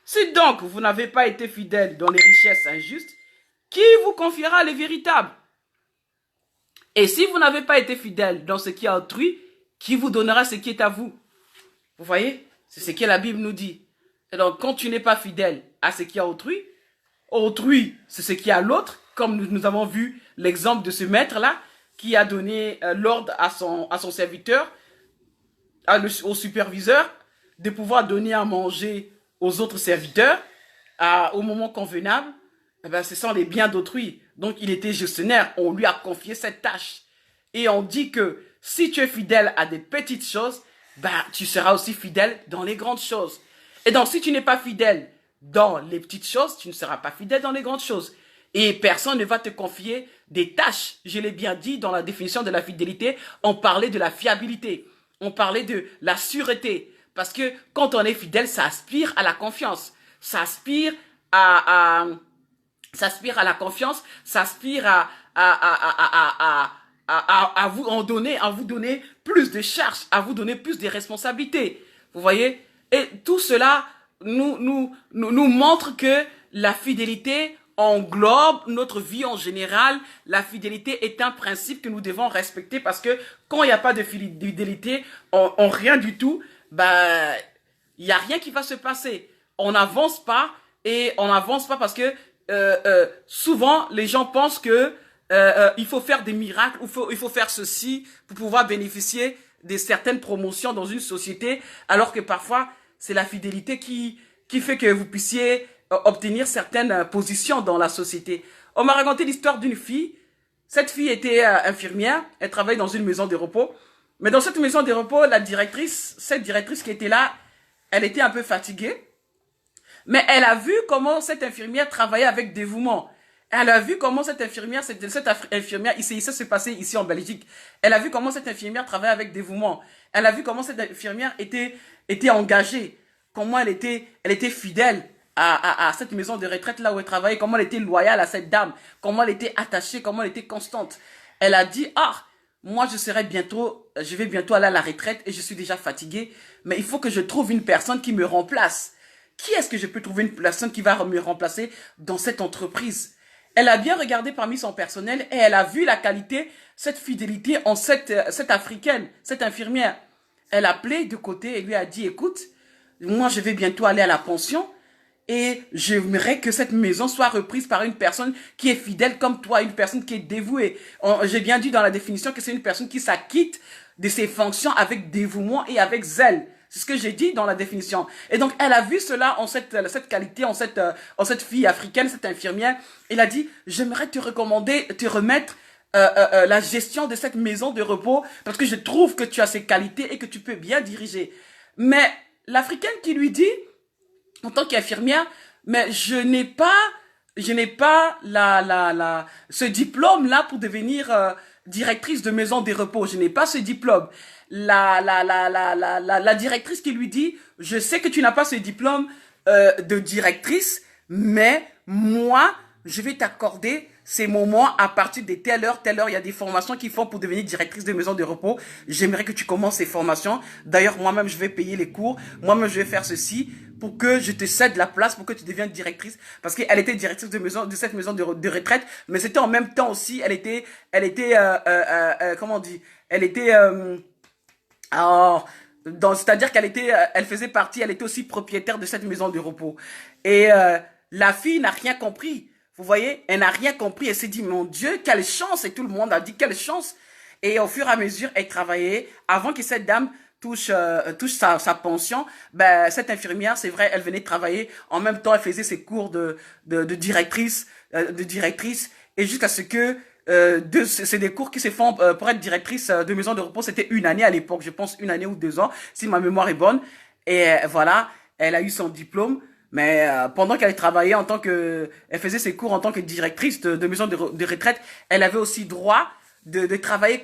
A: Si donc vous n'avez pas été fidèle dans les richesses injustes, qui vous confiera les véritables? Et si vous n'avez pas été fidèle dans ce qui est à autrui, qui vous donnera ce qui est à vous? Vous voyez? C'est ce que la Bible nous dit. Et donc, quand tu n'es pas fidèle à ce qui est à autrui, c'est ce qui est à l'autre, comme nous avons vu l'exemple de ce maître-là, qui a donné l'ordre à son serviteur, au superviseur, de pouvoir donner à manger aux autres serviteurs au moment convenable. Eh ben, ce sont les biens d'autrui. Donc, il était gestionnaire. On lui a confié cette tâche. Et on dit que si tu es fidèle à des petites choses, ben, tu seras aussi fidèle dans les grandes choses. Et donc, si tu n'es pas fidèle dans les petites choses, tu ne seras pas fidèle dans les grandes choses. Et personne ne va te confier des tâches. Je l'ai bien dit dans la définition de la fidélité, on parlait de la fiabilité. On parlait de la sûreté. Parce que quand on est fidèle, ça aspire à la confiance. Ça aspire à la confiance. Ça aspire à vous donner plus de charges, à vous donner plus de responsabilités. Vous voyez? Et tout cela nous montre que la fidélité englobe notre vie en général. La fidélité est un principe que nous devons respecter parce que quand il n'y a pas de fidélité en rien du tout, bah, il n'y a rien qui va se passer. On n'avance pas et on n'avance pas parce que souvent les gens pensent que il faut faire des miracles, il faut faire ceci pour pouvoir bénéficier de certaines promotions dans une société, alors que parfois c'est la fidélité qui fait que vous puissiez obtenir certaines positions dans la société. On m'a raconté l'histoire d'une fille. Cette fille était infirmière, elle travaillait dans une maison de repos. Mais dans cette maison de repos, cette directrice qui était là, elle était un peu fatiguée. Mais elle a vu comment cette infirmière travaillait avec dévouement. Elle a vu comment cette infirmière, ici, ça s'est passé ici en Belgique. Elle a vu comment cette infirmière travaillait avec dévouement. Elle a vu comment cette infirmière était engagée. Comment elle était fidèle à cette maison de retraite là où elle travaillait. Comment elle était loyale à cette dame. Comment elle était attachée, comment elle était constante. Elle a dit, moi je vais bientôt aller à la retraite et je suis déjà fatiguée. Mais il faut que je trouve une personne qui me remplace. Qui est-ce que je peux trouver une personne qui va me remplacer dans cette entreprise? Elle a bien regardé parmi son personnel et elle a vu la qualité, cette fidélité en cette africaine, cette infirmière. Elle a appelé de côté et lui a dit, écoute, moi je vais bientôt aller à la pension et j'aimerais que cette maison soit reprise par une personne qui est fidèle comme toi, une personne qui est dévouée. J'ai bien dit dans la définition que c'est une personne qui s'acquitte de ses fonctions avec dévouement et avec zèle. C'est ce que j'ai dit dans la définition. Et donc, elle a vu cela en cette qualité, en cette fille africaine, cette infirmière. Elle a dit, j'aimerais te remettre la gestion de cette maison de repos parce que je trouve que tu as ces qualités et que tu peux bien diriger. Mais l'Africaine qui lui dit, en tant qu'infirmière, mais je n'ai pas ce diplôme-là pour devenir directrice de maison de repos. Je n'ai pas ce diplôme. La directrice qui lui dit, je sais que tu n'as pas ce diplôme de directrice, mais moi, je vais t'accorder ces moments à partir de telle heure, il y a des formations qu'ils font pour devenir directrice de maison de repos. J'aimerais que tu commences ces formations. D'ailleurs, moi-même, je vais payer les cours. Moi-même, je vais faire ceci pour que je te cède la place, pour que tu deviennes directrice. Parce qu'elle était directrice de cette maison de retraite, mais c'était en même temps aussi, comment on dit, elle était, alors, c'est-à-dire qu'elle était, elle faisait partie, elle était aussi propriétaire de cette maison de repos. Et la fille n'a rien compris. Vous voyez, elle n'a rien compris. Elle s'est dit, mon Dieu, quelle chance. Et tout le monde a dit, quelle chance. Et au fur et à mesure, elle travaillait. Avant que cette dame touche sa pension, ben, cette infirmière, c'est vrai, elle venait travailler. En même temps, elle faisait ses cours de directrice, et jusqu'à ce que c'est des cours qui se font pour être directrice de maison de repos. C'était une année à l'époque, je pense 1 année ou 2 ans, si ma mémoire est bonne. Et voilà, elle a eu son diplôme. Mais pendant qu'elle travaillait elle faisait ses cours en tant que directrice de maison de retraite, elle avait aussi droit de travailler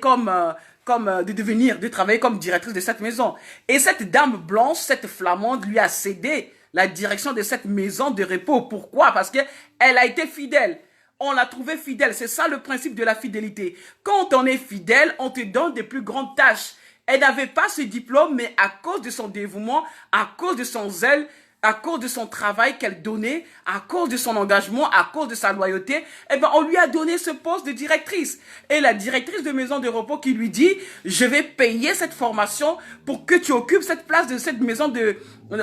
A: de travailler comme directrice de cette maison. Et cette dame blanche, cette flamande, lui a cédé la direction de cette maison de repos. Pourquoi? Parce que elle a été fidèle. On l'a trouvée fidèle. C'est ça le principe de la fidélité. Quand on est fidèle, on te donne des plus grandes tâches. Elle n'avait pas ce diplôme, mais à cause de son dévouement, à cause de son zèle, à cause de son travail qu'elle donnait, à cause de son engagement, à cause de sa loyauté, eh ben, on lui a donné ce poste de directrice. Et la directrice de maison de repos qui lui dit, je vais payer cette formation pour que tu occupes cette place de cette maison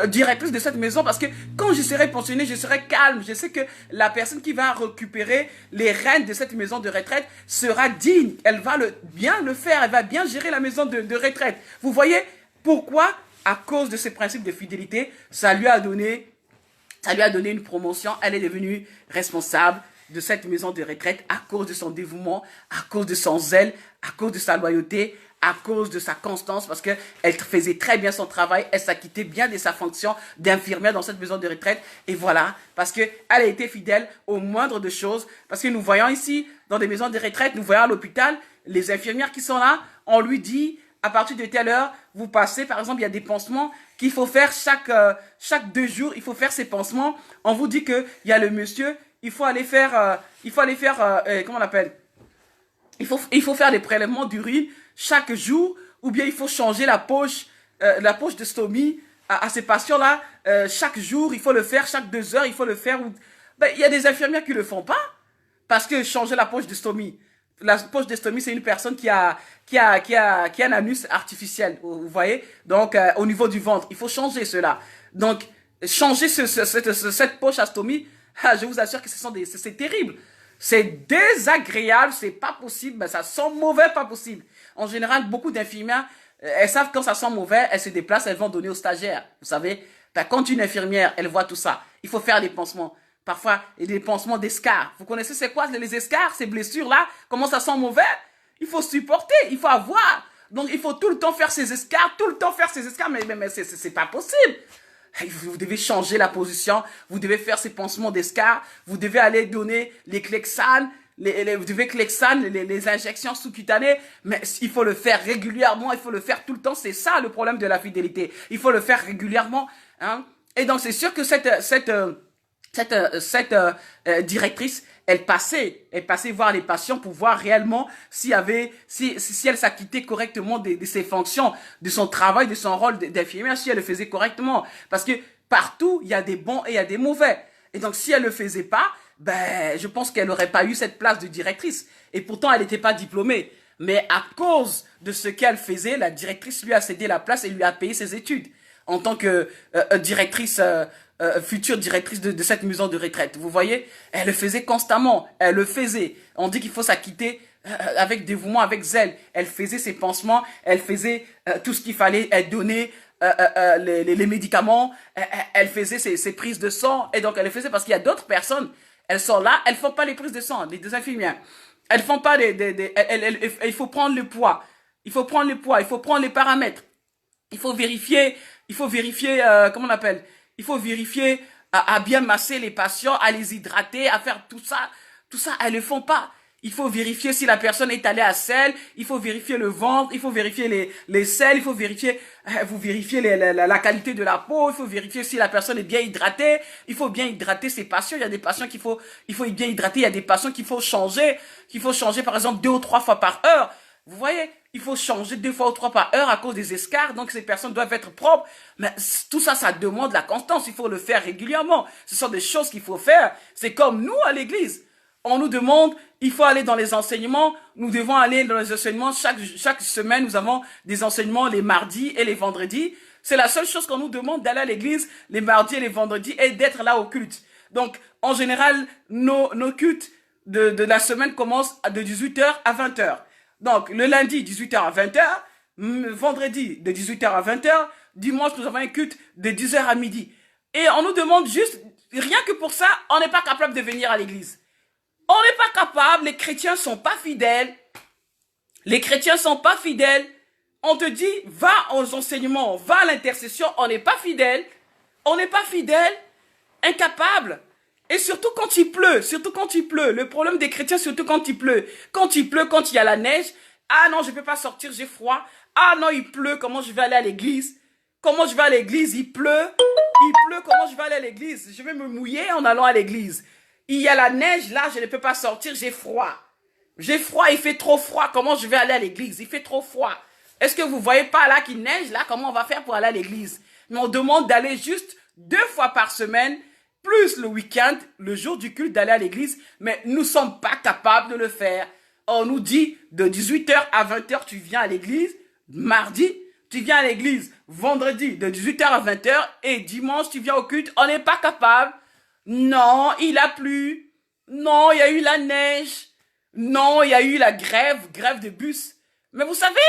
A: directrice de cette maison, parce que quand je serai pensionné, je serai calme. Je sais que la personne qui va récupérer les rênes de cette maison de retraite sera digne. Elle va bien le faire. Elle va bien gérer la maison de retraite. Vous voyez pourquoi? À cause de ces principes de fidélité, ça lui a donné une promotion. Elle est devenue responsable de cette maison de retraite à cause de son dévouement, à cause de son zèle, à cause de sa loyauté, à cause de sa constance, parce qu'elle faisait très bien son travail, elle s'acquittait bien de sa fonction d'infirmière dans cette maison de retraite. Et voilà, parce qu'elle a été fidèle au moindre de choses. Parce que nous voyons ici, dans des maisons de retraite, nous voyons à l'hôpital, les infirmières qui sont là, on lui dit, à partir de telle heure, vous passez, par exemple, il y a des pansements qu'il faut faire chaque 2 jours, il faut faire ces pansements. On vous dit qu'il y a le monsieur, il faut aller faire, comment on appelle? Il faut faire des prélèvements d'urine chaque jour, ou bien il faut changer la poche de stomie à ces patients-là chaque jour, il faut le faire, chaque 2 heures, il faut le faire. Ben, il y a des infirmières qui ne le font pas, parce que changer la poche de stomie, la poche de stomie, c'est une personne qui a un anus artificiel, vous voyez. Donc, au niveau du ventre, il faut changer cela. Donc, changer cette poche à stomie, je vous assure que c'est terrible. C'est désagréable, c'est pas possible, mais ça sent mauvais, pas possible. En général, beaucoup d'infirmières, elles savent quand ça sent mauvais, elles se déplacent, elles vont donner aux stagiaires. Vous savez, quand une infirmière, elle voit tout ça, il faut faire des pansements. Parfois, il y a des pansements d'escarres. Vous connaissez c'est quoi les escarres, ces blessures-là? Comment ça sent mauvais? Il faut supporter, il faut avoir. Donc, il faut tout le temps faire ces escarres, mais c'est pas possible. Vous devez changer la position, vous devez faire ces pansements d'escarres, vous devez aller donner les Clexane, vous devez Clexane, les injections sous-cutanées, mais il faut le faire régulièrement, il faut le faire tout le temps. C'est ça le problème de la fidélité. Il faut le faire régulièrement. Hein? Et donc, c'est sûr que cette directrice, elle passait voir les patients pour voir réellement si elle s'acquittait correctement de ses fonctions, de son travail, de son rôle d'infirmière, si elle le faisait correctement. Parce que partout, il y a des bons et il y a des mauvais. Et donc, si elle le faisait pas, ben, je pense qu'elle n'aurait pas eu cette place de directrice. Et pourtant, elle n'était pas diplômée. Mais à cause de ce qu'elle faisait, la directrice lui a cédé la place et lui a payé ses études en tant que future directrice de cette maison de retraite. Vous voyez, elle le faisait constamment, elle le faisait. On dit qu'il faut s'acquitter avec dévouement, avec zèle. Elle faisait ses pansements, elle faisait tout ce qu'il fallait, elle donnait les médicaments, elle faisait ses prises de sang, et donc elle le faisait parce qu'il y a d'autres personnes, elles sont là, elles font pas les prises de sang, les deux infirmières. Elles font pas il faut prendre le poids, il faut prendre les paramètres, il faut vérifier, comment on appelle? Il faut vérifier à bien masser les patients, à les hydrater, à faire tout ça. Tout ça, elles ne le font pas. Il faut vérifier si la personne est allée à sel, il faut vérifier le ventre, il faut vérifier les selles, il faut vérifier, vous vérifiez la qualité de la peau, il faut vérifier si la personne est bien hydratée, il faut bien hydrater ses patients. Il y a des patients il faut bien hydrater, il y a des patients qu'il faut changer par exemple 2 ou 3 fois par heure. Vous voyez, il faut changer 2 fois ou 3 par heure à cause des escarres, donc ces personnes doivent être propres. Mais tout ça, ça demande la constance, il faut le faire régulièrement. Ce sont des choses qu'il faut faire. C'est comme nous à l'église. On nous demande, il faut aller dans les enseignements, nous devons aller dans les enseignements, chaque semaine, nous avons des enseignements les mardis et les vendredis. C'est la seule chose qu'on nous demande d'aller à l'église les mardis et les vendredis et d'être là au culte. Donc, en général, nos cultes de la semaine commencent de 18h à 20h. Donc, le lundi, 18h à 20h, vendredi, de 18h à 20h, dimanche, nous avons un culte de 10h à midi. Et on nous demande juste, rien que pour ça, on n'est pas capable de venir à l'église. On n'est pas capable, les chrétiens sont pas fidèles. Les chrétiens sont pas fidèles. On te dit, va aux enseignements, va à l'intercession, on n'est pas fidèle. On n'est pas fidèle, incapable. Et surtout quand il pleut, Le problème des chrétiens, surtout quand il pleut. Quand il pleut, quand il y a la neige. Ah non, je peux pas sortir, j'ai froid. Ah non, il pleut, comment je vais aller à l'église? Comment je vais à l'église? Il pleut, comment je vais aller à l'église? Je vais me mouiller en allant à l'église. Il y a la neige, là, je ne peux pas sortir, j'ai froid. J'ai froid, il fait trop froid, comment je vais aller à l'église? Il fait trop froid. Est-ce que vous voyez pas là qu'il neige, là, comment on va faire pour aller à l'église? Mais on demande d'aller juste 2 fois par semaine, plus le week-end, le jour du culte, d'aller à l'église, mais nous ne sommes pas capables de le faire. On nous dit de 18h à 20h, tu viens à l'église, mardi, tu viens à l'église, vendredi, de 18h à 20h, et dimanche, tu viens au culte, on n'est pas capable. Non, il a plu. Non, il y a eu la neige. Non, il y a eu la grève de bus. Mais vous savez,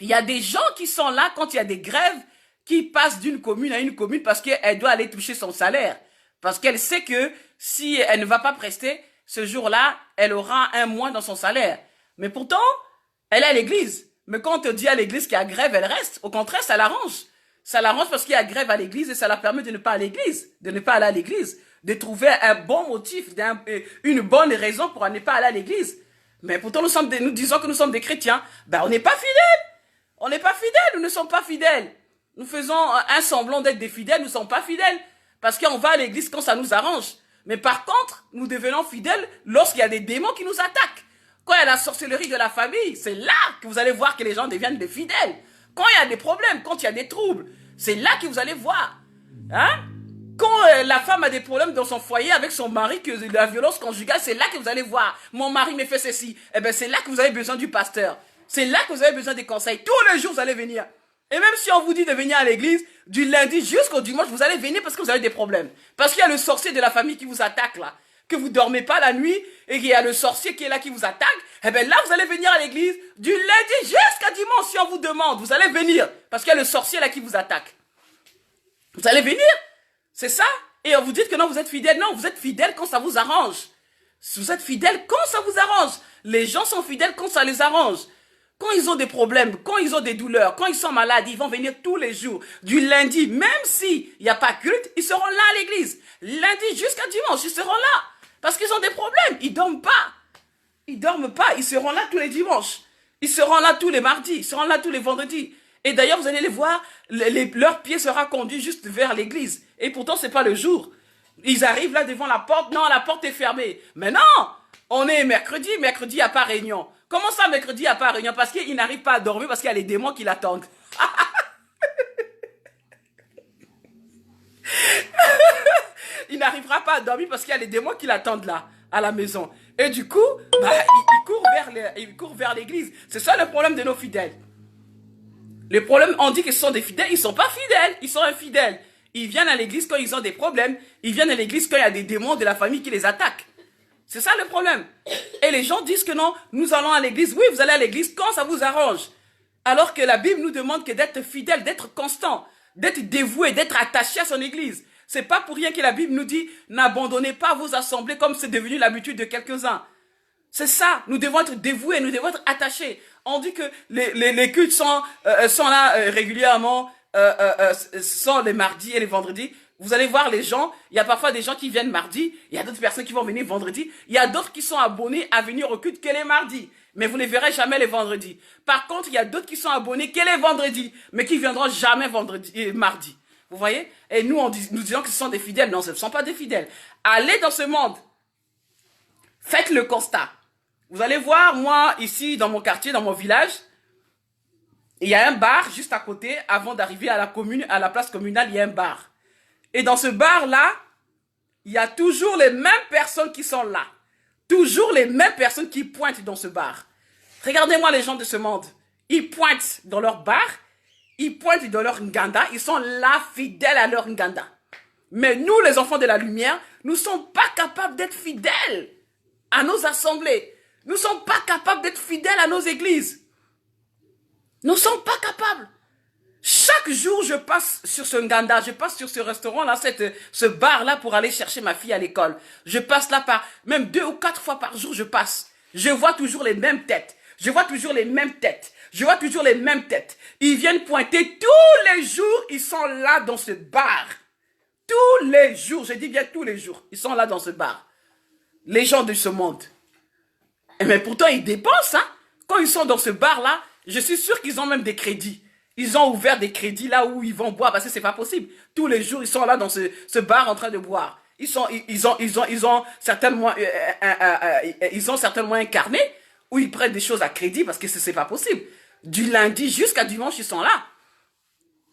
A: il y a des gens qui sont là quand il y a des grèves, qui passent d'une commune à une commune parce qu'elle doit aller toucher son salaire. Parce qu'elle sait que si elle ne va pas prester, ce jour-là, elle aura un mois dans son salaire. Mais pourtant, elle est à l'église. Mais quand on te dit à l'église qu'il y a grève, elle reste. Au contraire, ça l'arrange. Ça l'arrange parce qu'il y a grève à l'église et ça la permet de ne pas aller à l'église, de ne pas aller à l'église, de trouver un bon motif, une bonne raison pour ne pas aller à l'église. Mais pourtant, nous disons que nous sommes des chrétiens. Ben, on n'est pas fidèles. On n'est pas fidèles, nous ne sommes pas fidèles. Nous faisons un semblant d'être des fidèles, nous ne sommes pas fidèles. Parce qu'on va à l'église quand ça nous arrange. Mais par contre, nous devenons fidèles lorsqu'il y a des démons qui nous attaquent. Quand il y a la sorcellerie de la famille, c'est là que vous allez voir que les gens deviennent des fidèles. Quand il y a des problèmes, quand il y a des troubles, c'est là que vous allez voir. Hein? Quand la femme a des problèmes dans son foyer avec son mari, que la violence conjugale, c'est là que vous allez voir. Mon mari me fait ceci. Eh bien, c'est là que vous avez besoin du pasteur. C'est là que vous avez besoin des conseils. Tous les jours, vous allez venir. Et même si on vous dit de venir à l'église, du lundi jusqu'au dimanche, vous allez venir parce que vous avez des problèmes. Parce qu'il y a le sorcier de la famille qui vous attaque là. Que vous dormez pas la nuit et qu'il y a le sorcier qui est là qui vous attaque. Eh bien là, vous allez venir à l'église du lundi jusqu'à dimanche si on vous demande. Vous allez venir parce qu'il y a le sorcier là qui vous attaque. Vous allez venir. C'est ça. Et on vous dit que non, vous êtes fidèle. Non, vous êtes fidèle quand ça vous arrange. Vous êtes fidèle quand ça vous arrange. Les gens sont fidèles quand ça les arrange. Quand ils ont des problèmes, quand ils ont des douleurs, quand ils sont malades, ils vont venir tous les jours. Du lundi, même s'il n'y a pas culte, ils seront là à l'église. Lundi jusqu'à dimanche, ils seront là. Parce qu'ils ont des problèmes. Ils dorment pas. Ils dorment pas. Ils seront là tous les dimanches. Ils seront là tous les mardis. Ils seront là tous les vendredis. Et d'ailleurs, vous allez les voir, leur pied sera conduit juste vers l'église. Et pourtant, c'est pas le jour. Ils arrivent là devant la porte. Non, la porte est fermée. Mais non, on est mercredi. Mercredi, il n'y a pas réunion. Comment ça, mercredi, il n'y a pas réunion? Parce qu'ils n'arrivent pas à dormir, parce qu'il y a les démons qui l'attendent. Il n'arrivera pas à dormir parce qu'il y a les démons qui l'attendent là, à la maison. Et du coup, bah, il court vers l'église. C'est ça le problème de nos fidèles. Le problème, on dit qu'ils sont des fidèles, ils ne sont pas fidèles, ils sont infidèles. Ils viennent à l'église quand ils ont des problèmes. Ils viennent à l'église quand il y a des démons de la famille qui les attaquent. C'est ça le problème. Et les gens disent que non, nous allons à l'église. Oui, vous allez à l'église quand ça vous arrange. Alors que la Bible nous demande que d'être fidèle, d'être constant, d'être dévoué, d'être attaché à son église. C'est pas pour rien que la Bible nous dit n'abandonnez pas vos assemblées comme c'est devenu l'habitude de quelques-uns. C'est ça, nous devons être dévoués, nous devons être attachés. On dit que les cultes sont là régulièrement, sont les mardis et les vendredis. Vous allez voir les gens, il y a parfois des gens qui viennent mardi, il y a d'autres personnes qui vont venir vendredi, il y a d'autres qui sont abonnés à venir au culte que les mardis, mais vous ne les verrez jamais les vendredis. Par contre, il y a d'autres qui sont abonnés que les vendredis, mais qui viendront jamais mardi. Vous voyez? Et nous, nous disons que ce sont des fidèles. Non, ce ne sont pas des fidèles. Allez dans ce monde. Faites le constat. Vous allez voir, moi, ici, dans mon quartier, dans mon village, il y a un bar juste à côté. Avant d'arriver à la commune, à la place communale, il y a un bar. Et dans ce bar-là, il y a toujours les mêmes personnes qui sont là. Toujours les mêmes personnes qui pointent dans ce bar. Regardez-moi les gens de ce monde. Ils pointent dans leur bar, ils pointent dans leur nganda, ils sont là fidèles à leur nganda. Mais nous, les enfants de la lumière, nous ne sommes pas capables d'être fidèles à nos assemblées. Nous ne sommes pas capables d'être fidèles à nos églises. Nous ne sommes pas capables. Chaque jour, je passe sur ce nganda, je passe sur ce restaurant-là, ce bar-là pour aller chercher ma fille à l'école. Je passe là même 2 ou 4 fois par jour, je passe. Je vois toujours les mêmes têtes. Je vois toujours les mêmes têtes. Je vois toujours les mêmes têtes. Ils viennent pointer tous les jours, ils sont là dans ce bar. Tous les jours, je dis bien tous les jours, ils sont là dans ce bar. Les gens de ce monde. Mais pourtant, ils dépensent, hein. Quand ils sont dans ce bar-là, je suis sûr qu'ils ont même des crédits. Ils ont ouvert des crédits là où ils vont boire parce que c'est pas possible. Tous les jours, ils sont là dans ce bar en train de boire. Ils ont certainement un carnet où ils prennent des choses à crédit parce que c'est pas possible. Du lundi jusqu'à dimanche, ils sont là.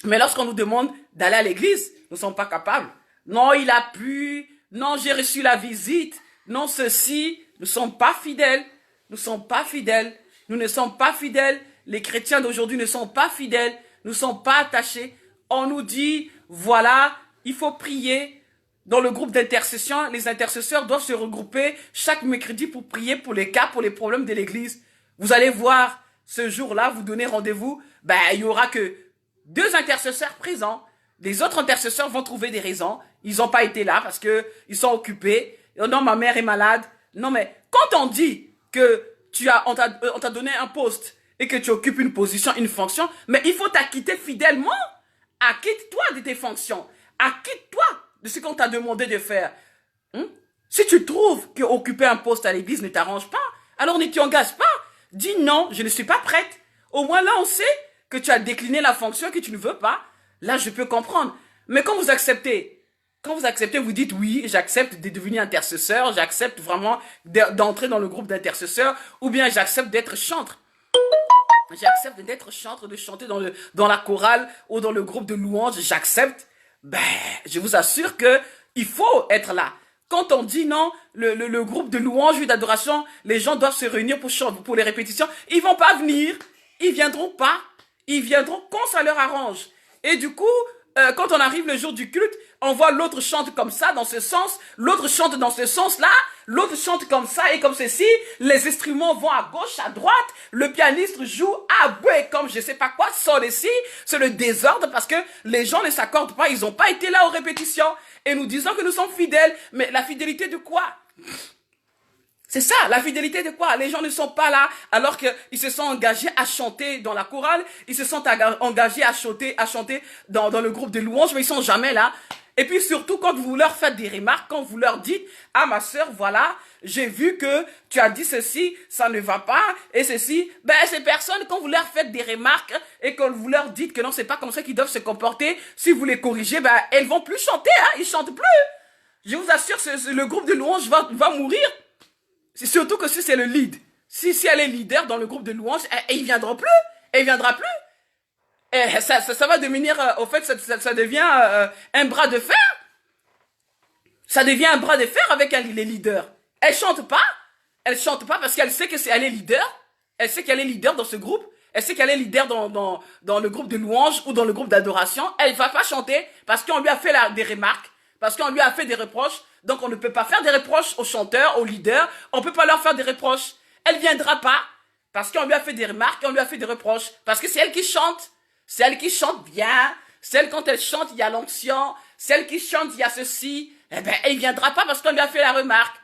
A: Mais lorsqu'on nous demande d'aller à l'église, nous ne sommes pas capables. Non, il a plu. Non, j'ai reçu la visite. Non, ceci. Nous ne sommes pas fidèles. Nous ne sommes pas fidèles. Nous ne sommes pas fidèles. Les chrétiens d'aujourd'hui ne sont pas fidèles. Nous ne sommes pas attachés. On nous dit, voilà, il faut prier. Dans le groupe d'intercession, les intercesseurs doivent se regrouper chaque mercredi pour prier pour les cas, pour les problèmes de l'église. Vous allez voir, ce jour-là, vous donnez rendez-vous. Ben, il n'y aura que 2 intercesseurs présents. Les autres intercesseurs vont trouver des raisons. Ils n'ont pas été là parce qu'ils sont occupés. Oh non, ma mère est malade. Non, mais quand on dit que on t'a donné un poste et que tu occupes une position, une fonction, mais il faut t'acquitter fidèlement. Acquitte-toi de tes fonctions. Acquitte-toi de ce qu'on t'a demandé de faire. Si tu trouves qu'occuper un poste à l'église ne t'arrange pas, alors ne t'y engage pas. Dis non, je ne suis pas prête. Au moins là, on sait que tu as décliné la fonction que tu ne veux pas. Là, je peux comprendre. Mais quand vous acceptez, vous dites oui, j'accepte de devenir intercesseur, j'accepte vraiment d'entrer dans le groupe d'intercesseurs, ou bien j'accepte d'être chantre. J'accepte d'être chantre, de chanter dans la chorale ou dans le groupe de louanges, j'accepte. Ben, je vous assure que il faut être là. Quand on dit non, le groupe de louanges ou d'adoration, les gens doivent se réunir pour les répétitions, ils vont pas venir, ils viendront pas, ils viendront quand ça leur arrange. Et du coup, quand on arrive le jour du culte, on voit l'autre chante comme ça, dans ce sens, l'autre chante dans ce sens-là, l'autre chante comme ça et comme ceci, les instruments vont à gauche, à droite, le pianiste joue à bouet comme je sais pas quoi, sonne ici, c'est le désordre parce que les gens ne s'accordent pas, ils n'ont pas été là aux répétitions et nous disons que nous sommes fidèles, mais la fidélité de quoi? C'est ça, la fidélité de quoi? Les gens ne sont pas là alors qu'ils se sont engagés à chanter dans la chorale, ils se sont engagés à chanter dans le groupe de louanges, mais ils sont jamais là. Et puis surtout, quand vous leur faites des remarques, quand vous leur dites, ah ma sœur, voilà, j'ai vu que tu as dit ceci, ça ne va pas, et ceci, ben ces personnes, quand vous leur faites des remarques, et quand vous leur dites que non, c'est pas comme ça qu'ils doivent se comporter, si vous les corrigez, ben elles vont plus chanter, hein, ils chantent plus. Je vous assure, le groupe de louanges va mourir. C'est surtout que si c'est le lead. Si elle est leader dans le groupe de louanges, il viendra plus. Elle viendra plus. Et ça va devenir, au fait, ça devient un bras de fer. Ça devient un bras de fer avec les leaders. Elle chante pas parce qu'elle sait que elle est leader. Elle sait qu'elle est leader dans ce groupe. Elle sait qu'elle est leader dans le groupe de louanges ou dans le groupe d'adoration. Elle va pas chanter parce qu'on lui a fait des remarques. Parce qu'on lui a fait des reproches. Donc on ne peut pas faire des reproches aux chanteurs, aux leaders. On ne peut pas leur faire des reproches. Elle viendra pas parce qu'on lui a fait des remarques, on lui a fait des reproches. Parce que c'est elle qui chante. C'est elle qui chante bien. Celle quand elle chante, il y a l'onction. Celle qui chante, il y a ceci. Eh ben, elle viendra pas parce qu'on lui a fait la remarque.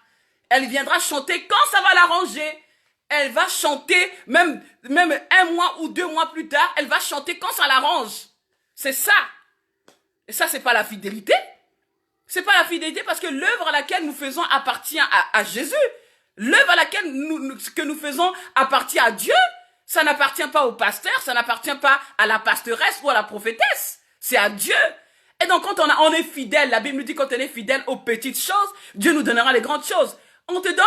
A: Elle viendra chanter quand ça va l'arranger. Elle va chanter même 1 mois ou 2 mois plus tard. Elle va chanter quand ça l'arrange. C'est ça. Et ça, c'est pas la fidélité. C'est pas la fidélité parce que l'œuvre à laquelle nous faisons appartient à Jésus. L'œuvre à laquelle que nous faisons appartient à Dieu. Ça n'appartient pas au pasteur, ça n'appartient pas à la pastoresse ou à la prophétesse. C'est à Dieu. Et donc quand on est fidèle, la Bible nous dit quand on est fidèle aux petites choses, Dieu nous donnera les grandes choses. On te donne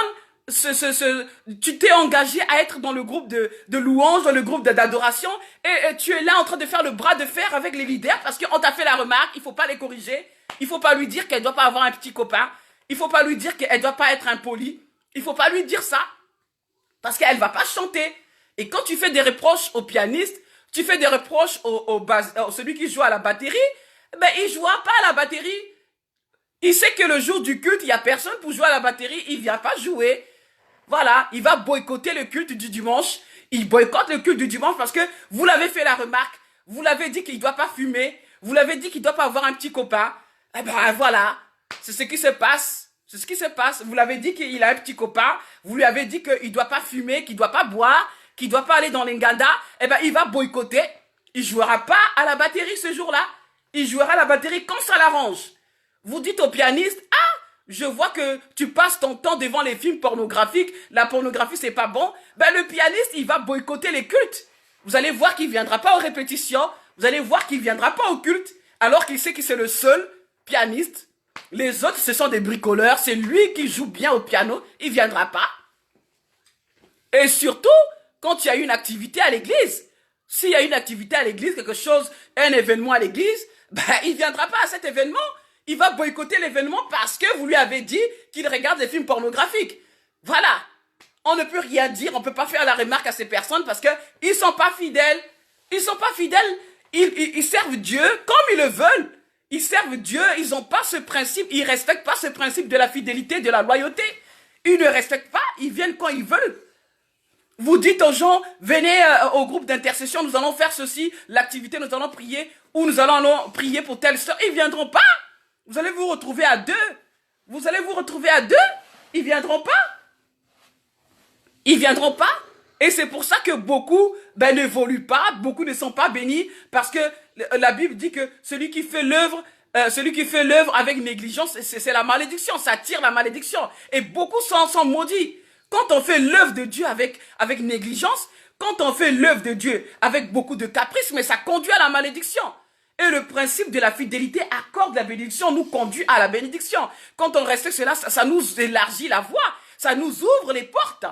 A: tu t'es engagé à être dans le groupe de louanges, dans le groupe d'adoration, et tu es là en train de faire le bras de fer avec les leaders parce qu'on t'a fait la remarque, il faut pas les corriger, il faut pas lui dire qu'elle doit pas avoir un petit copain, il faut pas lui dire qu'elle doit pas être impolie, il faut pas lui dire ça, parce qu'elle va pas chanter. Et quand tu fais des reproches au pianiste, tu fais des reproches celui qui joue à la batterie, ben il jouera pas à la batterie. Il sait que le jour du culte, il y a personne pour jouer à la batterie, il vient pas jouer. Voilà, il va boycotter le culte du dimanche. Il boycotte le culte du dimanche parce que vous l'avez fait la remarque. Vous l'avez dit qu'il ne doit pas fumer. Vous l'avez dit qu'il ne doit pas avoir un petit copain. Eh ben voilà, c'est ce qui se passe. C'est ce qui se passe. Vous l'avez dit qu'il a un petit copain. Vous lui avez dit qu'il ne doit pas fumer, qu'il ne doit pas boire, qu'il ne doit pas aller dans l'Enganda. Eh ben il va boycotter. Il ne jouera pas à la batterie ce jour-là. Il jouera à la batterie quand ça l'arrange. Vous dites au pianiste, ah, je vois que tu passes ton temps devant les films pornographiques, la pornographie c'est pas bon, ben le pianiste il va boycotter les cultes. Vous allez voir qu'il viendra pas aux répétitions, vous allez voir qu'il viendra pas au culte, alors qu'il sait que c'est le seul pianiste. Les autres ce sont des bricoleurs, c'est lui qui joue bien au piano, il viendra pas. Et surtout, quand il y a une activité à l'église, s'il y a une activité à l'église, quelque chose, un événement à l'église, ben il viendra pas à cet événement. Il va boycotter l'événement parce que vous lui avez dit qu'il regarde des films pornographiques. Voilà. On ne peut rien dire, on ne peut pas faire la remarque à ces personnes parce qu'ils ne sont pas fidèles. Ils sont pas fidèles. Ils servent Dieu comme ils le veulent. Ils servent Dieu, ils n'ont pas ce principe, ils ne respectent pas ce principe de la fidélité, de la loyauté. Ils ne respectent pas, ils viennent quand ils veulent. Vous dites aux gens, venez au groupe d'intercession, nous allons faire ceci, l'activité, nous allons prier, ou nous allons prier pour telle soeur. Ils ne viendront pas. Vous allez vous retrouver à deux. Vous allez vous retrouver à deux. Ils viendront pas. Ils viendront pas. Et c'est pour ça que beaucoup n'évoluent pas. Beaucoup ne sont pas bénis. Parce que la Bible dit que celui qui fait l'œuvre avec négligence, c'est la malédiction. Ça attire la malédiction. Et beaucoup sont maudits. Quand on fait l'œuvre de Dieu avec négligence, quand on fait l'œuvre de Dieu avec beaucoup de caprices, mais ça conduit à la malédiction. Et le principe de la fidélité accorde la bénédiction, nous conduit à la bénédiction. Quand on respecte cela, ça nous élargit la voie, ça nous ouvre les portes.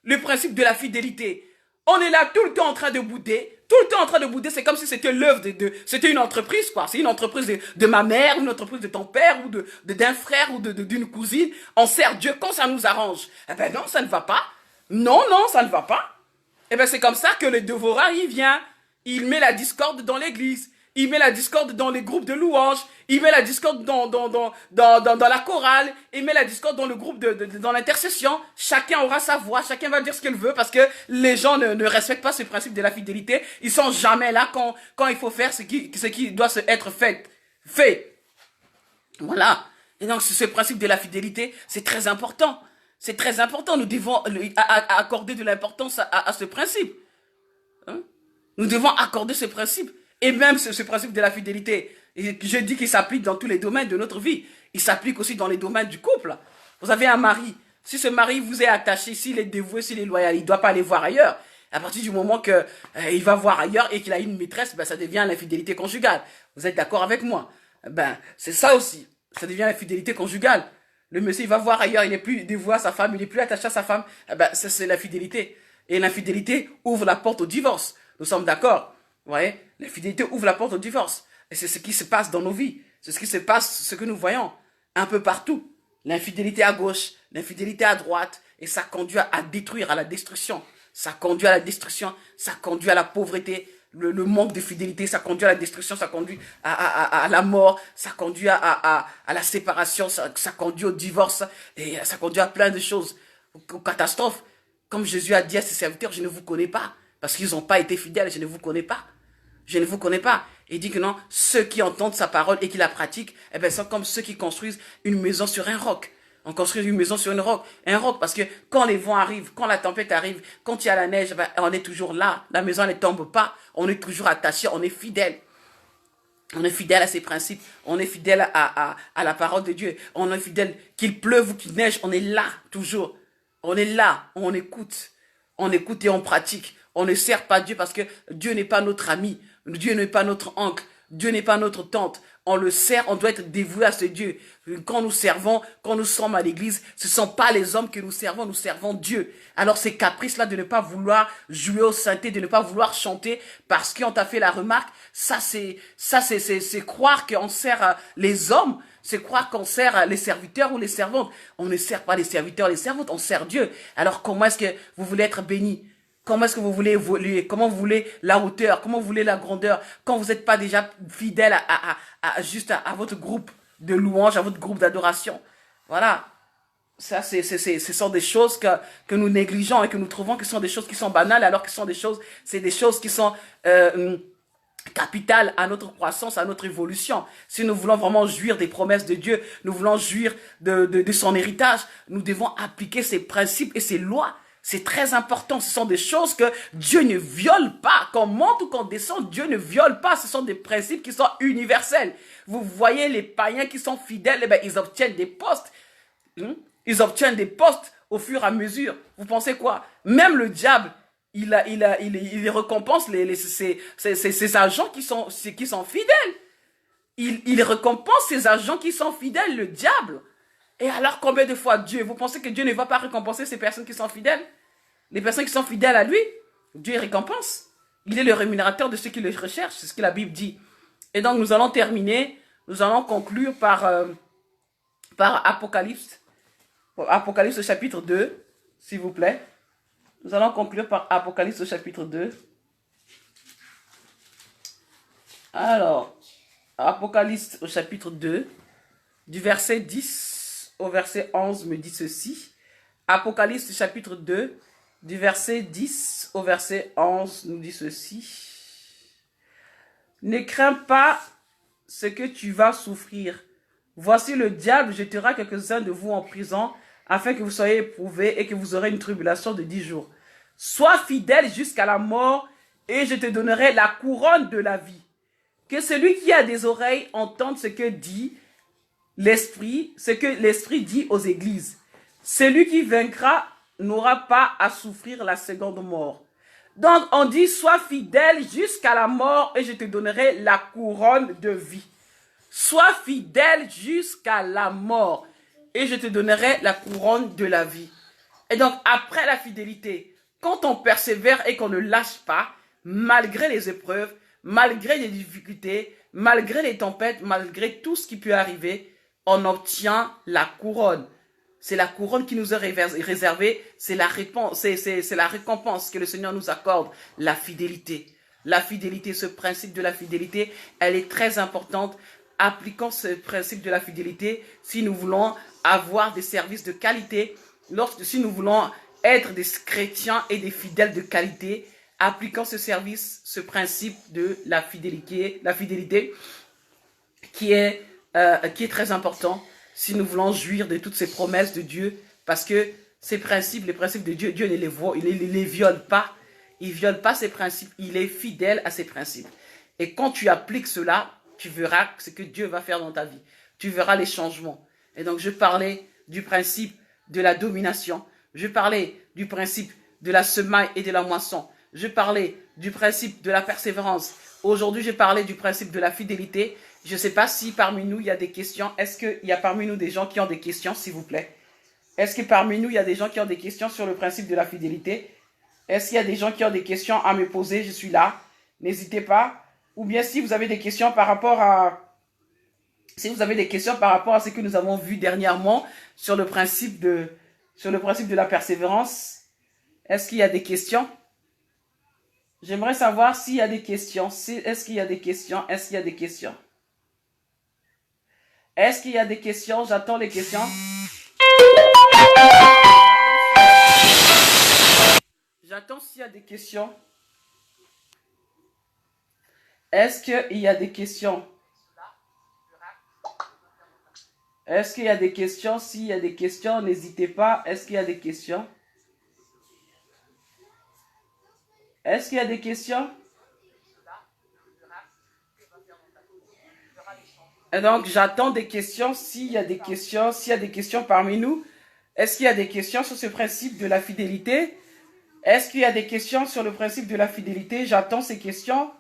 A: Le principe de la fidélité. On est là tout le temps en train de bouder, tout le temps en train de bouder, c'est comme si c'était l'œuvre c'était une entreprise, quoi. C'est une entreprise de ma mère, une entreprise de ton père, ou d'un frère, ou d'une cousine. On sert Dieu quand ça nous arrange. Eh ben non, ça ne va pas. Non, ça ne va pas. Eh ben c'est comme ça que le dévoreur, il vient. Il met la discorde dans l'église. Il met la discorde dans les groupes de louanges. Il met la discorde dans la chorale. Il met la discorde dans le groupe dans l'intercession. Chacun aura sa voix. Chacun va dire ce qu'il veut parce que les gens ne respectent pas ce principe de la fidélité. Ils sont jamais là quand il faut faire ce qui doit être fait. Voilà. Et donc, ce principe de la fidélité, c'est très important. C'est très important. Nous devons accorder de l'importance à ce principe. Hein? Nous devons accorder ce principe. Et même ce principe de la fidélité, je dis qu'il s'applique dans tous les domaines de notre vie. Il s'applique aussi dans les domaines du couple. Vous avez un mari. Si ce mari vous est attaché, s'il est dévoué, s'il est loyal, il ne doit pas aller voir ailleurs. À partir du moment qu'il va voir ailleurs et qu'il a une maîtresse, ça devient l'infidélité conjugale. Vous êtes d'accord avec moi? C'est ça aussi. Ça devient l'infidélité conjugale. Le monsieur, il va voir ailleurs, il n'est plus dévoué à sa femme, il n'est plus attaché à sa femme. C'est l'infidélité. Et l'infidélité ouvre la porte au divorce. Nous sommes d'accord? Vous voyez, l'infidélité ouvre la porte au divorce. Et c'est ce qui se passe dans nos vies. C'est ce qui se passe, ce que nous voyons un peu partout. L'infidélité à gauche, l'infidélité à droite. Et ça conduit à détruire, à la destruction. Ça conduit à la destruction, ça conduit à la pauvreté. Le manque de fidélité, ça conduit à la destruction, ça conduit à la mort, ça conduit à la séparation, ça conduit au divorce. Et ça conduit à plein de choses, aux catastrophes. Comme Jésus a dit à ses serviteurs, je ne vous connais pas. Parce qu'ils n'ont pas été fidèles, je ne vous connais pas. Je ne vous connais pas. Et il dit que non, ceux qui entendent sa parole et qui la pratiquent, sont comme ceux qui construisent une maison sur un roc. On construit une maison sur un roc parce que quand les vents arrivent, quand la tempête arrive, quand il y a la neige, on est toujours là. La maison ne tombe pas. On est toujours attaché, on est fidèle. On est fidèle à ses principes. On est fidèle à la parole de Dieu. On est fidèle qu'il pleuve ou qu'il neige. On est là toujours. On est là, on écoute. On écoute et on pratique. On ne sert pas Dieu parce que Dieu n'est pas notre ami. Dieu n'est pas notre oncle. Dieu n'est pas notre tante. On le sert, on doit être dévoué à ce Dieu. Quand nous servons, quand nous sommes à l'église, ce ne sont pas les hommes que nous servons Dieu. Alors ces caprices-là de ne pas vouloir jouer au synthé, de ne pas vouloir chanter parce qu'on t'a fait la remarque, ça c'est croire qu'on sert les hommes, c'est croire qu'on sert les serviteurs ou les servantes. On ne sert pas les serviteurs et les servantes, on sert Dieu. Alors comment est-ce que vous voulez être bénis? Comment est-ce que vous voulez évoluer? Comment vous voulez la hauteur? Comment vous voulez la grandeur? Quand vous n'êtes pas déjà fidèle à votre groupe de louanges, à votre groupe d'adoration. Voilà. Ça, ce sont des choses que nous négligeons et que nous trouvons que ce sont des choses qui sont banales, alors que ce sont c'est des choses qui sont capitales à notre croissance, à notre évolution. Si nous voulons vraiment jouir des promesses de Dieu, nous voulons jouir de son héritage, nous devons appliquer ses principes et ses lois. C'est très important. Ce sont des choses que Dieu ne viole pas. Qu'on monte ou qu'on descend, Dieu ne viole pas. Ce sont des principes qui sont universels. Vous voyez les païens qui sont fidèles, eh bien, ils obtiennent des postes. Ils obtiennent des postes au fur et à mesure. Vous pensez quoi? Même le diable, il récompense ses agents qui sont fidèles. Il récompense ses agents qui sont fidèles, le diable. Et alors, combien de fois Dieu, vous pensez que Dieu ne va pas récompenser ces personnes qui sont fidèles? Les personnes qui sont fidèles à lui, Dieu récompense. Il est le rémunérateur de ceux qui le recherchent, c'est ce que la Bible dit. Et donc, nous allons terminer, nous allons conclure par Apocalypse. Apocalypse au chapitre 2, s'il vous plaît. Nous allons conclure par Apocalypse au chapitre 2. Alors, Apocalypse au chapitre 2, du verset 10 au verset 11 me dit ceci. Apocalypse chapitre 2, du verset 10 au verset 11 nous dit ceci. Ne crains pas ce que tu vas souffrir. Voici le diable jettera quelques-uns de vous en prison afin que vous soyez éprouvés et que vous aurez une tribulation de 10 jours. Sois fidèle jusqu'à la mort et je te donnerai la couronne de la vie. Que celui qui a des oreilles entende ce que dit l'Esprit, ce que l'Esprit dit aux églises. Celui qui vaincra n'aura pas à souffrir la seconde mort. Donc on dit, sois fidèle jusqu'à la mort et je te donnerai la couronne de vie. Sois fidèle jusqu'à la mort et je te donnerai la couronne de la vie. Et donc après la fidélité, quand on persévère et qu'on ne lâche pas, malgré les épreuves, malgré les difficultés, malgré les tempêtes, malgré tout ce qui peut arriver, on obtient la couronne. C'est la couronne qui nous est réservée, c'est la récompense que le Seigneur nous accorde, la fidélité. La fidélité, ce principe de la fidélité, elle est très importante. Appliquons ce principe de la fidélité si nous voulons avoir des services de qualité, si nous voulons être des chrétiens et des fidèles de qualité, appliquons ce principe de la fidélité qui est très important si nous voulons jouir de toutes ces promesses de Dieu, parce que ces principes, les principes de Dieu, Dieu ne les viole pas. Il ne viole pas ces principes, il est fidèle à ces principes. Et quand tu appliques cela, tu verras ce que Dieu va faire dans ta vie. Tu verras les changements. Et donc, je parlais du principe de la domination. Je parlais du principe de la semaille et de la moisson. Je parlais du principe de la persévérance. Aujourd'hui, je parlais du principe de la fidélité. Je ne sais pas si parmi nous, il y a des questions. Est-ce qu'il y a parmi nous des gens qui ont des questions, s'il vous plaît? Est-ce que parmi nous, il y a des gens qui ont des questions sur le principe de la fidélité? Est-ce qu'il y a des gens qui ont des questions à me poser? Je suis là. N'hésitez pas. Ou bien si vous avez des questions par rapport à... Si vous avez des questions par rapport à ce que nous avons vu dernièrement sur le principe de la persévérance, est-ce qu'il y a des questions? J'aimerais savoir s'il y a des questions. Est-ce qu'il y a des questions? Est-ce qu'il y a des questions? Est-ce qu'il y a des questions? J'attends les questions. J'attends s'il y a des questions. Est-ce qu'il y a des questions? Est-ce qu'il y a des questions? S'il y a des questions, n'hésitez pas. Est-ce qu'il y a des questions? Est-ce qu'il y a des questions? Et donc, j'attends des questions. S'il y a des questions parmi nous, est-ce qu'il y a des questions sur ce principe de la fidélité? Est-ce qu'il y a des questions sur le principe de la fidélité? J'attends ces questions.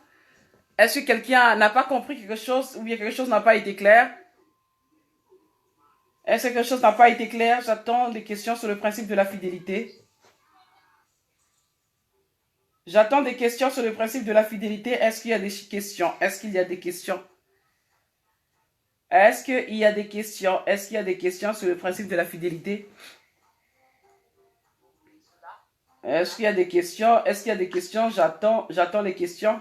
A: Est-ce que quelqu'un n'a pas compris quelque chose ou bien quelque chose n'a pas été clair? Est-ce que quelque chose n'a pas été clair? J'attends des questions sur le principe de la fidélité. J'attends des questions sur le principe de la fidélité. Est-ce qu'il y a des questions? Est-ce qu'il y a des questions? Est-ce qu'il y a des questions? Est-ce qu'il y a des questions sur le principe de la fidélité? Est-ce qu'il y a des questions? Est-ce qu'il y a des questions? J'attends les questions.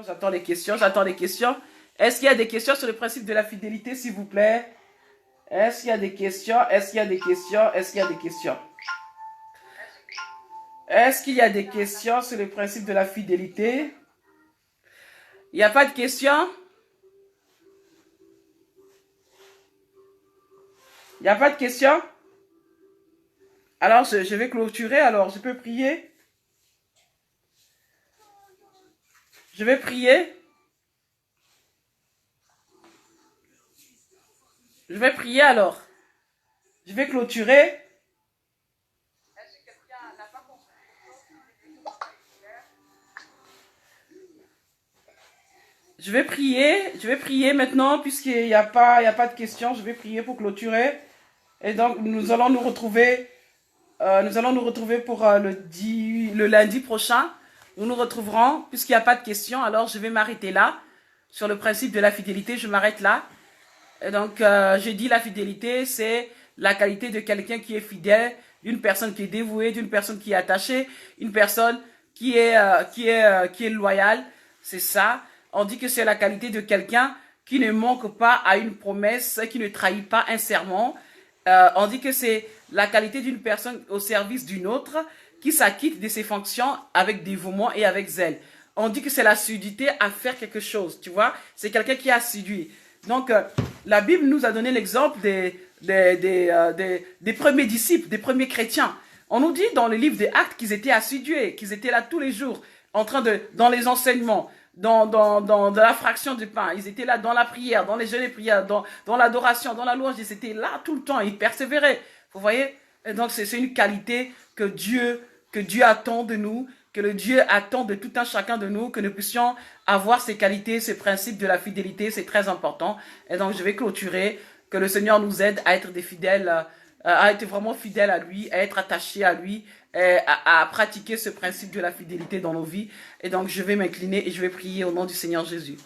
A: J'attends les questions. J'attends les questions. Est-ce qu'il y a des questions sur le principe de la fidélité, s'il vous plaît? Est-ce qu'il y a des questions? Est-ce qu'il y a des questions? Est-ce qu'il y a des questions? Est-ce qu'il y a des questions sur le principe de la fidélité? Il n'y a pas de questions? Il n'y a pas de questions? Alors, je vais clôturer. Alors, je peux prier? Je vais prier. Je vais prier alors. Je vais clôturer. Je vais prier maintenant puisqu'il n'y a pas de questions. Je vais prier pour clôturer. Et donc, nous allons nous retrouver pour le lundi prochain. Nous nous retrouverons puisqu'il n'y a pas de questions. Alors, je vais m'arrêter là. Sur le principe de la fidélité, je m'arrête là. Et donc, je dis la fidélité, c'est la qualité de quelqu'un qui est fidèle, d'une personne qui est dévouée, d'une personne qui est attachée, une personne qui est loyale. C'est ça. On dit que c'est la qualité de quelqu'un qui ne manque pas à une promesse, qui ne trahit pas un serment. On dit que c'est la qualité d'une personne au service d'une autre qui s'acquitte de ses fonctions avec dévouement et avec zèle. On dit que c'est l'assiduité à faire quelque chose, tu vois. C'est quelqu'un qui est assidu. Donc, la Bible nous a donné l'exemple des premiers disciples, des premiers chrétiens. On nous dit dans le livre des Actes qu'ils étaient assidus, qu'ils étaient là tous les jours, dans les enseignements, dans la fraction du pain. Ils étaient là dans la prière, dans les jeûnes et prières, dans l'adoration, dans la louange. Ils étaient là tout le temps, ils persévéraient. Vous voyez? Et donc, c'est une qualité que Dieu attend de nous, que le Dieu attend de tout un chacun de nous, que nous puissions avoir ces qualités, ces principes de la fidélité, c'est très important. Et donc, je vais clôturer, que le Seigneur nous aide à être des fidèles, à être vraiment fidèles à lui, à être attachés à lui, à pratiquer ce principe de la fidélité dans nos vies. Et donc, je vais m'incliner et je vais prier au nom du Seigneur Jésus.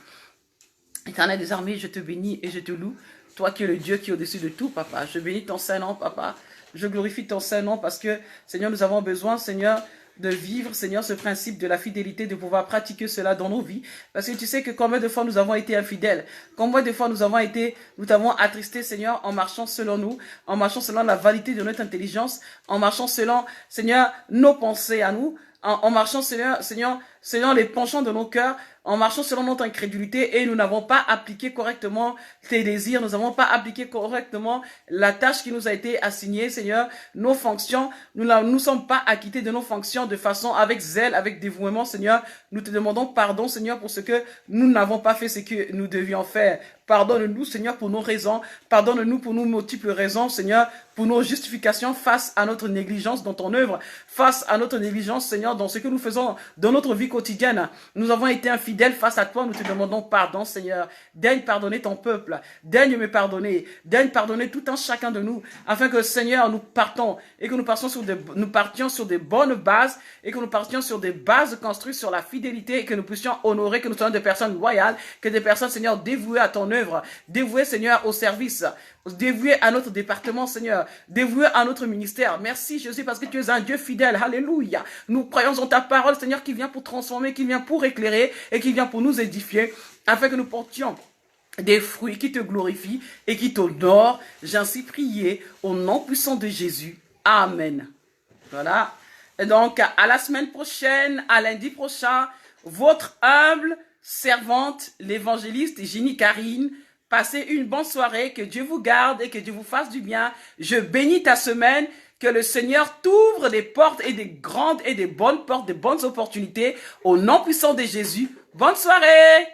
A: Éternel des armées, je te bénis et je te loue. Toi qui es le Dieu qui est au-dessus de tout, papa. Je bénis ton Saint-Nom, papa. Je glorifie ton Saint-Nom parce que, Seigneur, nous avons besoin, Seigneur, de vivre, Seigneur, ce principe de la fidélité, de pouvoir pratiquer cela dans nos vies. Parce que tu sais que combien de fois nous avons été infidèles, combien de fois nous t'avons attristé, Seigneur, en marchant selon nous, en marchant selon la validité de notre intelligence, en marchant selon, Seigneur, nos pensées à nous, en marchant, Seigneur, selon les penchants de nos cœurs, en marchant selon notre incrédulité, et nous n'avons pas appliqué correctement tes désirs, nous n'avons pas appliqué correctement la tâche qui nous a été assignée, Seigneur, nos fonctions, nous ne sommes pas acquittés de nos fonctions de façon avec zèle, avec dévouement, Seigneur. Nous te demandons pardon, Seigneur, pour ce que nous n'avons pas fait ce que nous devions faire. Pardonne-nous, Seigneur, pour nos raisons. Pardonne-nous pour nos multiples raisons, Seigneur, pour nos justifications face à notre négligence dans ton œuvre, face à notre négligence, Seigneur, dans ce que nous faisons dans notre vie quotidienne. Nous avons été infidèles face à toi. Nous te demandons pardon, Seigneur. Daigne pardonner ton peuple. Daigne me pardonner. Daigne pardonner tout un chacun de nous, afin que, Seigneur, nous partons et que nous partions sur des bonnes bases et que nous partions sur des bases construites sur la fidélité et que nous puissions honorer, que nous soyons des personnes loyales, que des personnes, Seigneur, dévouées à ton œuvre, dévouées, Seigneur, au service, dévouées à notre département, Seigneur, dévouées à notre ministère. Merci, Jésus, parce que tu es un Dieu fidèle. Alléluia. Nous croyons en ta parole, Seigneur, qui vient pour transformer, qui vient pour éclairer et qui vient pour nous édifier, afin que nous portions des fruits qui te glorifient et qui t'honorent. J'ai ainsi prié au nom puissant de Jésus. Amen. Voilà. Et donc, à la semaine prochaine, à lundi prochain, votre humble servante, l'évangéliste Ginny Karine. Passez une bonne soirée, que Dieu vous garde et que Dieu vous fasse du bien. Je bénis ta semaine, que le Seigneur t'ouvre des portes et des grandes et des bonnes portes, des bonnes opportunités. Au nom puissant de Jésus, bonne soirée!